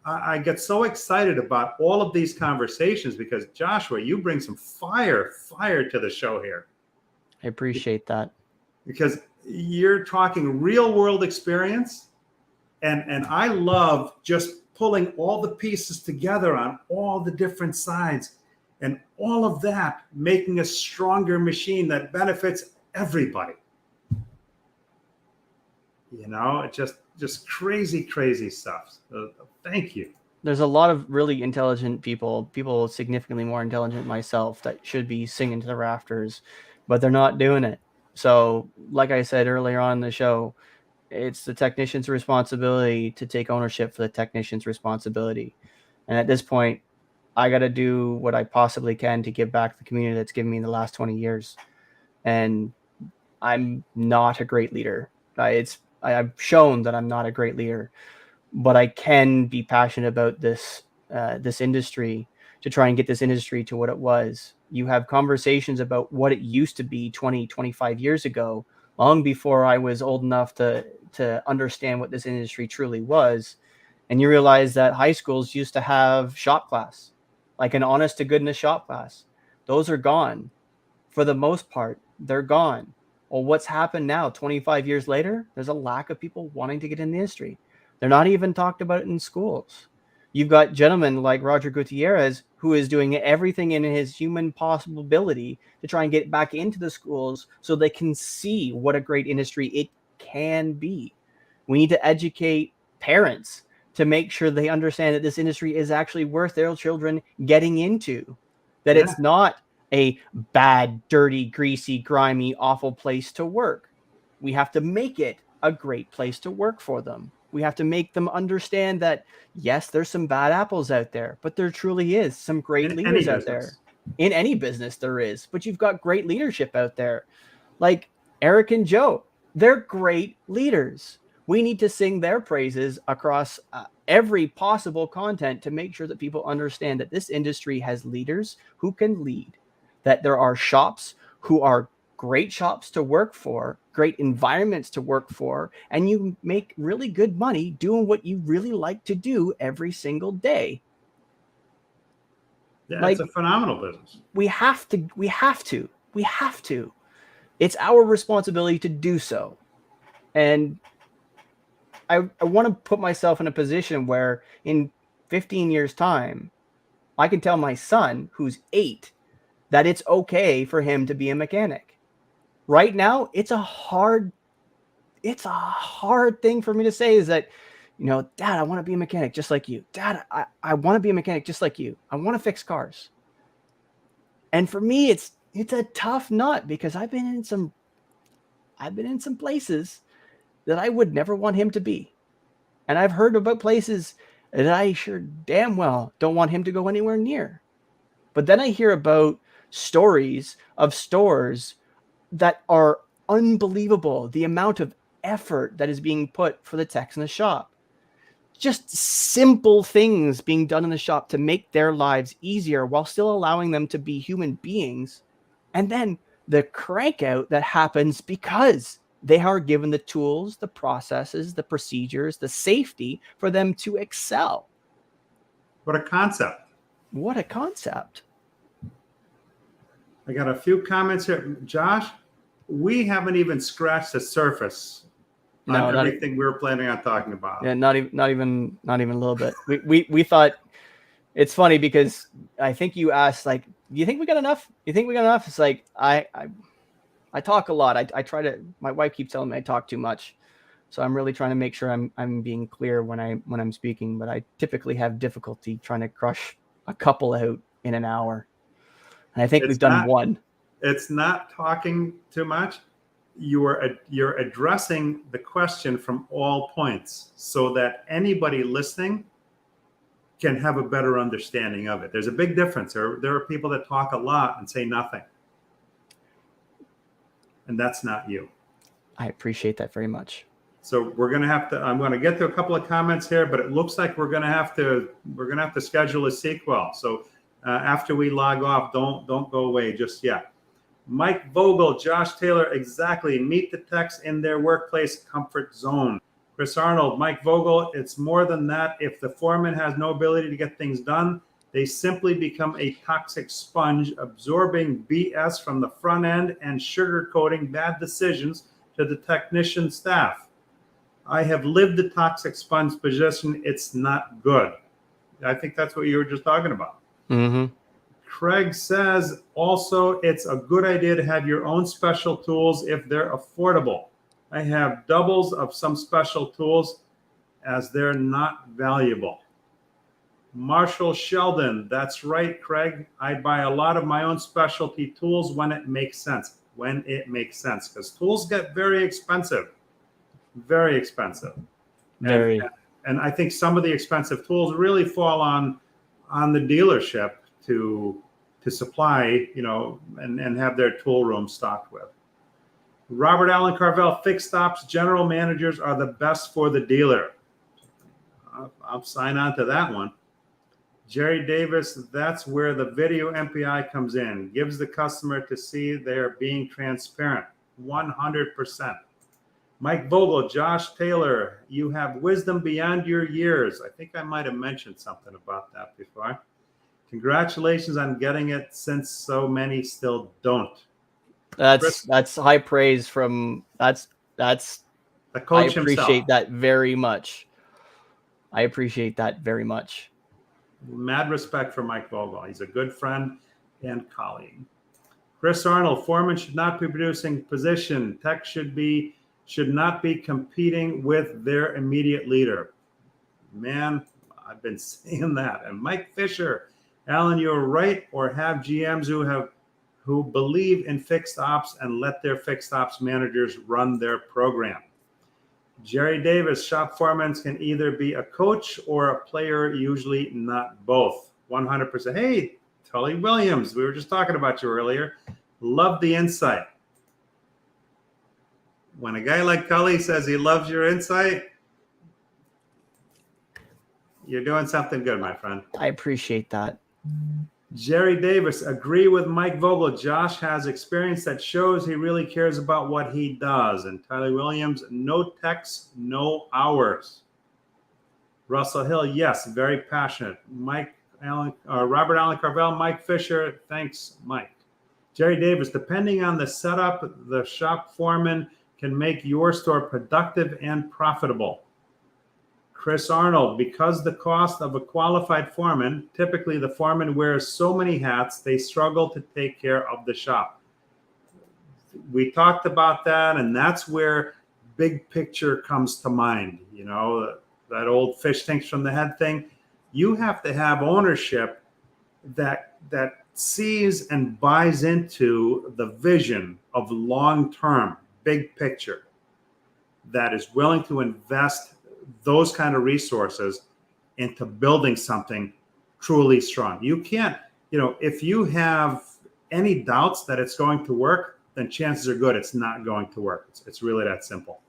I get so excited about all of these conversations because, Joshua, you bring some fire to the show here. I appreciate that. Because you're talking real world experience. And I love just pulling all the pieces together on all the different sides and all of that making a stronger machine that benefits everybody. Just crazy stuff. So, thank you. There's a lot of really intelligent people significantly more intelligent than myself, that should be singing to the rafters, but they're not doing it. So, like I said earlier on in the show, it's the technician's responsibility to take ownership for the technician's responsibility. And at this point, I got to do what I possibly can to give back to the community that's given me the last 20 years. And I'm not a great leader. I've shown that I'm not a great leader, but I can be passionate about this industry to try and get this industry to what it was. You have conversations about what it used to be 20, 25 years ago, long before I was old enough to understand what this industry truly was. And you realize that high schools used to have shop class, like an honest to goodness shop class. Those are gone. For the most part, they're gone. Well, what's happened now, 25 years later? There's a lack of people wanting to get in the industry. They're not even talked about in schools. You've got gentlemen like Roger Gutierrez, who is doing everything in his human possibility to try and get back into the schools so they can see what a great industry it can be. We need to educate parents to make sure they understand that this industry is actually worth their children getting into, that it's not a bad, dirty, greasy, grimy, awful place to work. We have to make it a great place to work for them. We have to make them understand that, yes, there's some bad apples out there, but there truly is some great leaders out there. In any business there is, but you've got great leadership out there. Like Eric and Joe. They're great leaders. We need to sing their praises across every possible content to make sure that people understand that this industry has leaders who can lead, that there are shops who are great shops to work for, great environments to work for, and you make really good money doing what you really like to do every single day. Yeah, Like, it's a phenomenal business. we have to. It's our responsibility to do so. And I want to put myself in a position where in 15 years' time, I can tell my son, who's 8, that it's okay for him to be a mechanic. Right now, it's a hard thing for me to say, is that, Dad, I want to be a mechanic just like you. Dad, I want to be a mechanic just like you. I want to fix cars. And for me, it's a tough nut, because I've been in some places that I would never want him to be. And I've heard about places that I sure damn well don't want him to go anywhere near. But then I hear about stories of stores that are unbelievable. The amount of effort that is being put for the techs in the shop. Just simple things being done in the shop to make their lives easier while still allowing them to be human beings. And then the crank out that happens because they are given the tools, the processes, the procedures, the safety for them to excel. What a concept. What a concept. I got a few comments here. Josh, we haven't even scratched the surface on everything we were planning on talking about. Yeah, not even a little bit. We thought, it's funny because I think you asked, like, do you think we got enough? You think we got enough? It's like, I talk a lot. I try to, my wife keeps telling me I talk too much. So I'm really trying to make sure I'm being clear when I'm speaking, but I typically have difficulty trying to crush a couple out in an hour. And I think we've done one. It's not talking too much. You're addressing the question from all points so that anybody listening can have a better understanding of it. There's a big difference. There are people that talk a lot and say nothing. And that's not you. I appreciate that very much. So I'm going to get to a couple of comments here, but it looks like we're going to have to schedule a sequel. So after we log off, don't go away just yet. Mike Vogel, Josh Taylor, exactly. Meet the techs in their workplace comfort zone. Chris Arnold, Mike Vogel, it's more than that. If the foreman has no ability to get things done, they simply become a toxic sponge, absorbing BS from the front end and sugarcoating bad decisions to the technician staff. I have lived the toxic sponge position. It's not good. I think that's what you were just talking about. Mm-hmm. Craig says also it's a good idea to have your own special tools if they're affordable. I have doubles of some special tools as they're not valuable. Marshall Sheldon, that's right, Craig. I buy a lot of my own specialty tools when it makes sense. Because tools get very expensive. Very expensive. And I think some of the expensive tools really fall on the dealership to supply, and have their tool room stocked with. Robert Allen Carvel, fixed ops general managers are the best for the dealer. I'll sign on to that one. Jerry Davis, that's where the video MPI comes in. Gives the customer to see they're being transparent. 100%. Mike Vogel, Josh Taylor, you have wisdom beyond your years. I think I might have mentioned something about that before. Congratulations on getting it, since so many still don't. That's high praise from that's the coach I appreciate himself. that very much. I appreciate that very much. Mad respect for Mike Vogel. He's a good friend and colleague. Chris Arnold, foreman should not be producing position. Tech should not be competing with their immediate leader. Man, I've been saying that. And Mike Fisher, Alan, you're right, or have GMs who believe in fixed ops and let their fixed ops managers run their program. Jerry Davis, shop foremen can either be a coach or a player, usually not both. 100%. Hey, Tully Williams, we were just talking about you earlier. Love the insight. when a guy like Cully says he loves your insight, you're doing something good, my friend. I appreciate that. Jerry Davis, agree with Mike Vogel. Josh has experience that shows he really cares about what he does. And Tyler Williams, no texts, no hours. Russell Hill, yes, very passionate. Robert Allen Carvel, Mike Fisher, thanks, Mike. Jerry Davis, depending on the setup, the shop foreman can make your store productive and profitable. Chris Arnold, because the cost of a qualified foreman, typically the foreman wears so many hats, they struggle to take care of the shop. We talked about that, and that's where big picture comes to mind. You know, that old fish stinks from the head thing. You have to have ownership that sees and buys into the vision of long-term, big picture, that is willing to invest those kind of resources into building something truly strong. You can't, if you have any doubts that it's going to work, then chances are good it's not going to work. It's really that simple.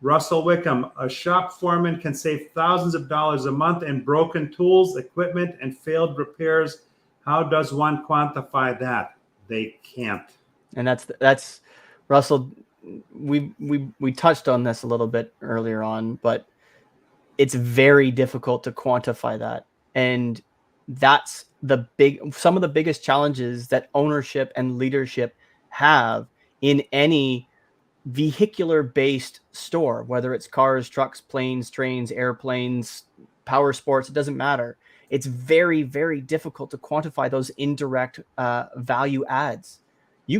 Russell Wickham, a shop foreman can save thousands of dollars a month in broken tools, equipment, and failed repairs. How does one quantify that? They can't. And that's Russell. We touched on this a little bit earlier on, but it's very difficult to quantify that. And that's some of the biggest challenges that ownership and leadership have in any vehicular based store, whether it's cars, trucks, planes, trains, airplanes, power sports, it doesn't matter. It's very, very difficult to quantify those indirect value adds.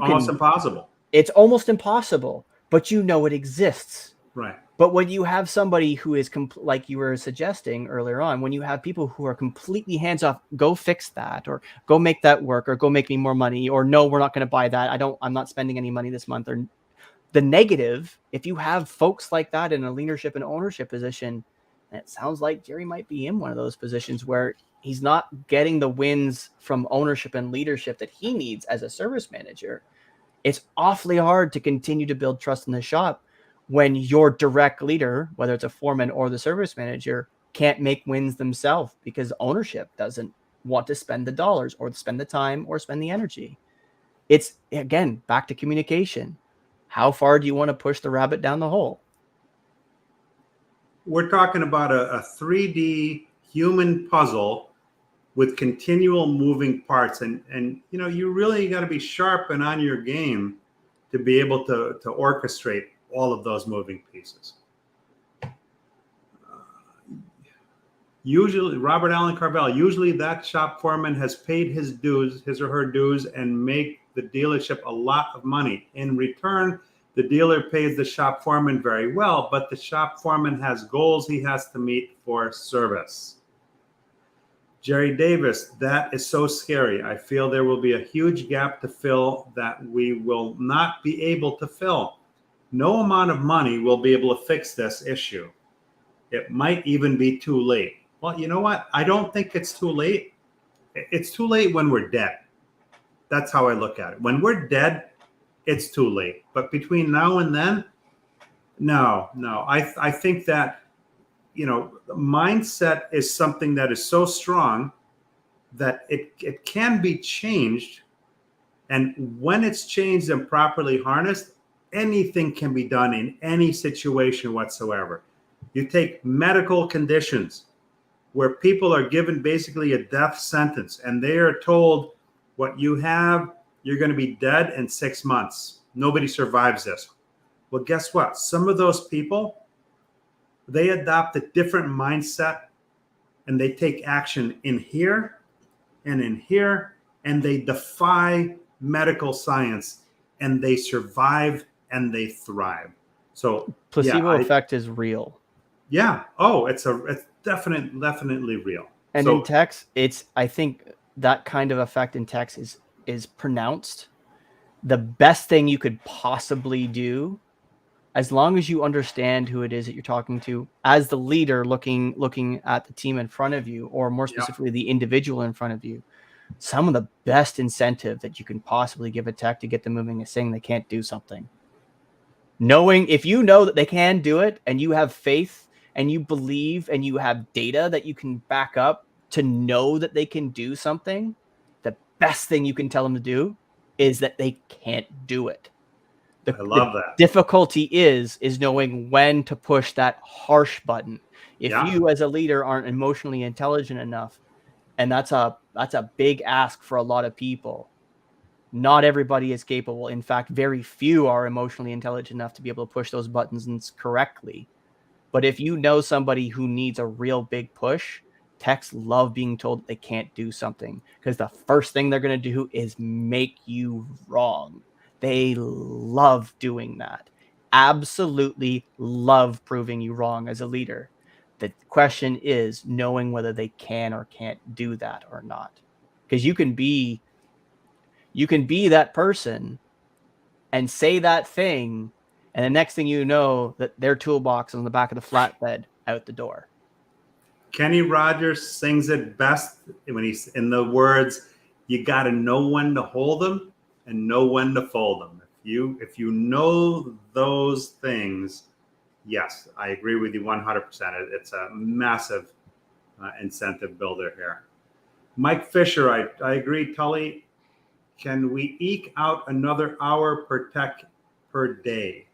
Almost impossible. It's almost impossible, but it exists. Right. But when you have somebody who is like you were suggesting earlier on, when you have people who are completely hands off, go fix that, or go make that work, or go make me more money, or no, we're not going to buy that. I'm not spending any money this month. Or the negative, if you have folks like that in a leadership and ownership position, it sounds like Jerry might be in one of those positions where he's not getting the wins from ownership and leadership that he needs as a service manager. It's awfully hard to continue to build trust in the shop when your direct leader, whether it's a foreman or the service manager, can't make wins themselves because ownership doesn't want to spend the dollars or spend the time or spend the energy. It's, again, back to communication. How far do you want to push the rabbit down the hole? We're talking about a 3D human puzzle with continual moving parts. And you really got to be sharp and on your game to be able to orchestrate all of those moving pieces. Usually, Robert Allen Carvel, usually that shop foreman has paid his or her dues, and make the dealership a lot of money. In return, the dealer pays the shop foreman very well, but the shop foreman has goals he has to meet for service. Jerry Davis, that is so scary. I feel there will be a huge gap to fill that we will not be able to fill. No amount of money will be able to fix this issue. It might even be too late. Well, you know what? I don't think it's too late. It's too late when we're dead. That's how I look at it. When we're dead, it's too late. But between now and then, no. I think that, mindset is something that is so strong that it can be changed. And when it's changed and properly harnessed, anything can be done in any situation whatsoever. You take medical conditions where people are given basically a death sentence, and they are told, what you have, you're going to be dead in 6 months. Nobody survives this. Well, guess what? Some of those people, they adopt a different mindset, and they take action in here and in here, and they defy medical science, and they survive and they thrive. So placebo effect is real. Yeah. Oh, it's definitely real. And in techs, I think that kind of effect in techs is pronounced. The best thing you could possibly do, as long as you understand who it is that you're talking to, as the leader looking at the team in front of you, or more specifically the individual in front of you, some of the best incentive that you can possibly give a tech to get them moving is saying they can't do something. Knowing if you know that they can do it and you have faith and you believe and you have data that you can back up to know that they can do something, the best thing you can tell them to do is that they can't do it. I love that. Difficulty is knowing when to push that harsh button. If Yeah. you as a leader aren't emotionally intelligent enough, and that's a big ask for a lot of people. Not everybody is capable. In fact, very few are emotionally intelligent enough to be able to push those buttons correctly. But if you know somebody who needs a real big push, techs love being told that they can't do something because the first thing they're going to do is make you wrong. They love doing that. Absolutely love proving you wrong as a leader. The question is knowing whether they can or can't do that or not. Because you can be that person and say that thing, and the next thing you know, that their toolbox is on the back of the flatbed out the door. Kenny Rogers sings it best when he's in the words, you got to know when to hold them and know when to fold them. If you know those things, yes, I agree with you 100%. It's a massive incentive builder here. Mike Fisher, I agree, Tully. Can we eke out another hour per tech per day?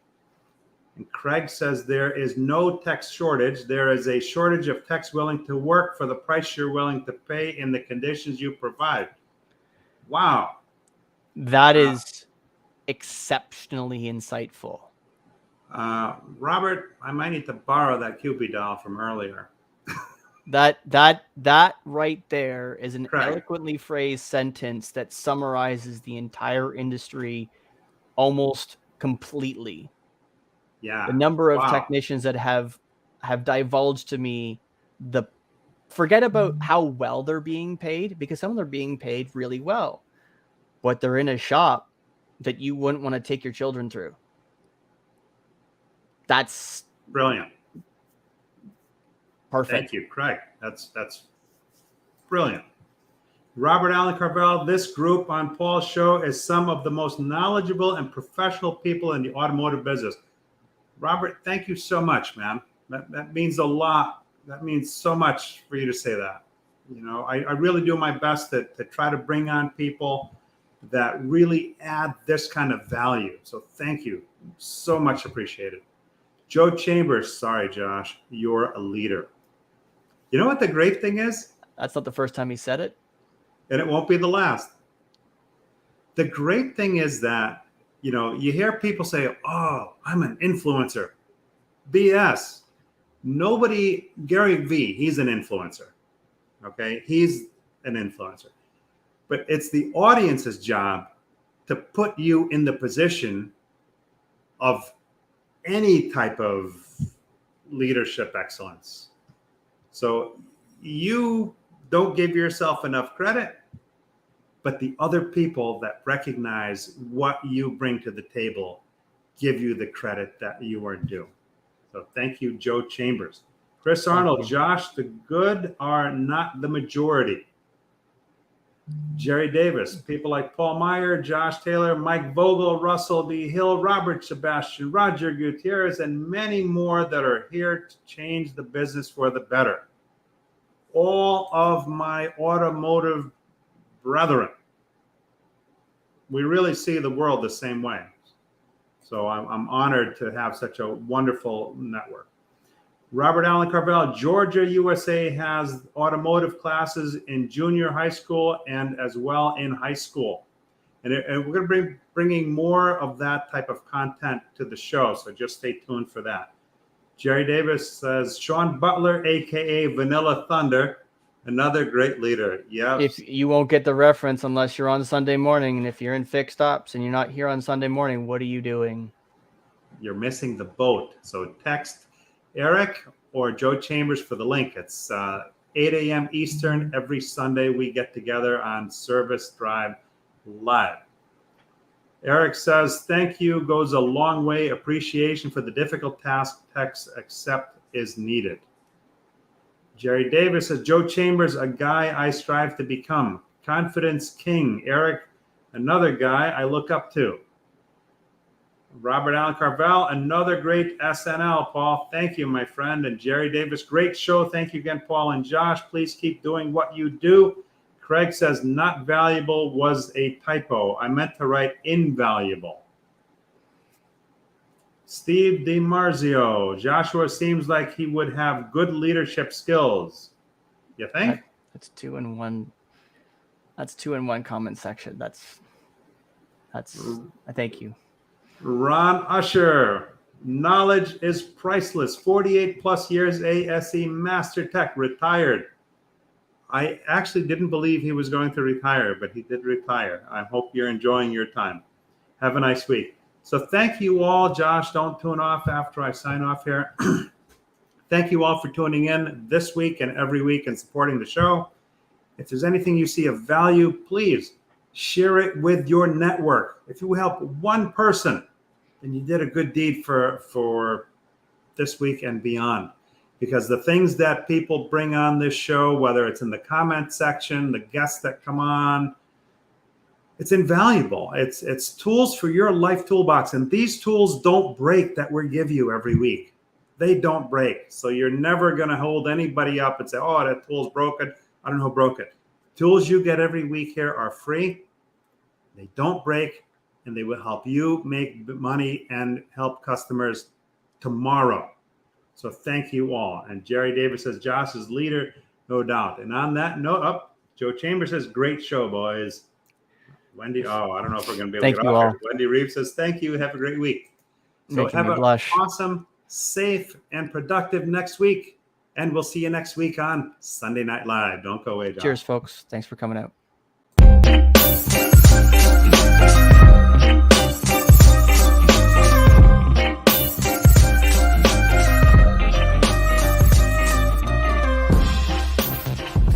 And Craig says there is no tech shortage. There is a shortage of techs willing to work for the price you're willing to pay in the conditions you provide. Wow. That is exceptionally insightful. Robert, I might need to borrow that Cupid doll from earlier. That right there is an Correct. eloquently phrased sentence that summarizes the entire industry almost completely. Yeah. The number of Wow. technicians that have divulged to me forget about how well they're being paid, because some of them are being paid really well, but they're in a shop that you wouldn't want to take your children through. That's brilliant. Perfect. Thank you, Craig. That's brilliant. Robert Allen Carvel, this group on Paul's show is some of the most knowledgeable and professional people in the automotive business. Robert, thank you so much, man. That means a lot. That means so much for you to say that. You know, I really do my best to try to bring on people that really add this kind of value. So thank you. So much appreciated. Joe Chambers, sorry, Josh, you're a leader. You know what the great thing is? That's not the first time he said it. And it won't be the last. The great thing is that, you know, you hear people say, oh, I'm an influencer. BS. Nobody, Gary Vee, he's an influencer. Okay, he's an influencer. But it's the audience's job to put you in the position of any type of leadership excellence. So you don't give yourself enough credit, but the other people that recognize what you bring to the table give you the credit that you are due. So thank you, Joe Chambers. Chris Arnold, Josh, the good are not the majority. Jerry Davis, people like Paul Meijer, Josh Taylor, Mike Vogel, Russell D. Hill, Robert Sebastian, Roger Gutierrez, and many more that are here to change the business for the better. All of my automotive brethren, we really see the world the same way. So I'm honored to have such a wonderful network. Robert Allen Carvel, Georgia, USA has automotive classes in junior high school and as well in high school. And we're going to be bringing more of that type of content to the show. So just stay tuned for that. Jerry Davis says, Sean Butler, AKA Vanilla Thunder, another great leader. Yeah. If you won't get the reference unless you're on Sunday morning, and if you're in fixed ops and you're not here on Sunday morning, what are you doing? You're missing the boat. So text Eric or Joe Chambers for the link. It's 8 a.m. Eastern every Sunday. We get together on Service Drive Live. Eric says, thank you goes a long way. Appreciation for the difficult task techs accept is needed. Jerry Davis says, Joe Chambers, a guy I strive to become. Confidence King. Eric, another guy I look up to. Robert Allen Carvel, another great SNL, Paul. Thank you, my friend. And Jerry Davis, great show. Thank you again, Paul and Josh. Please keep doing what you do. Craig says not valuable was a typo. I meant to write invaluable. Steve DiMarzio, Joshua seems like he would have good leadership skills. You think? That's 2 in 1. That's 2 in 1 comment section. That's thank you. Ron Usher, knowledge is priceless. 48 plus years ASE Master Tech, retired. I actually didn't believe he was going to retire, but he did retire. I hope you're enjoying your time. Have a nice week. So thank you all. Josh, don't tune off after I sign off here. Thank you all for tuning in this week and every week and supporting the show. If there's anything you see of value, please share it with your network. If you help one person, then you did a good deed for this week and beyond. Because the things that people bring on this show, whether it's in the comment section, the guests that come on, it's invaluable. It's tools for your life toolbox. And these tools don't break that we give you every week. They don't break. So you're never going to hold anybody up and say, oh, that tool's broken. I don't know who broke it. Tools you get every week here are free. They don't break, and they will help you make money and help customers tomorrow. So thank you all. And Jerry Davis says, Josh is leader, no doubt. And on that note, Joe Chambers says, great show, boys. Wendy, I don't know if we're going to be able to get off here. Wendy Reeves says, thank you. Have a great week. So have an awesome, safe, and productive next week. And we'll see you next week on Sunday Night Live. Don't go away, Josh. Cheers, folks. Thanks for coming out.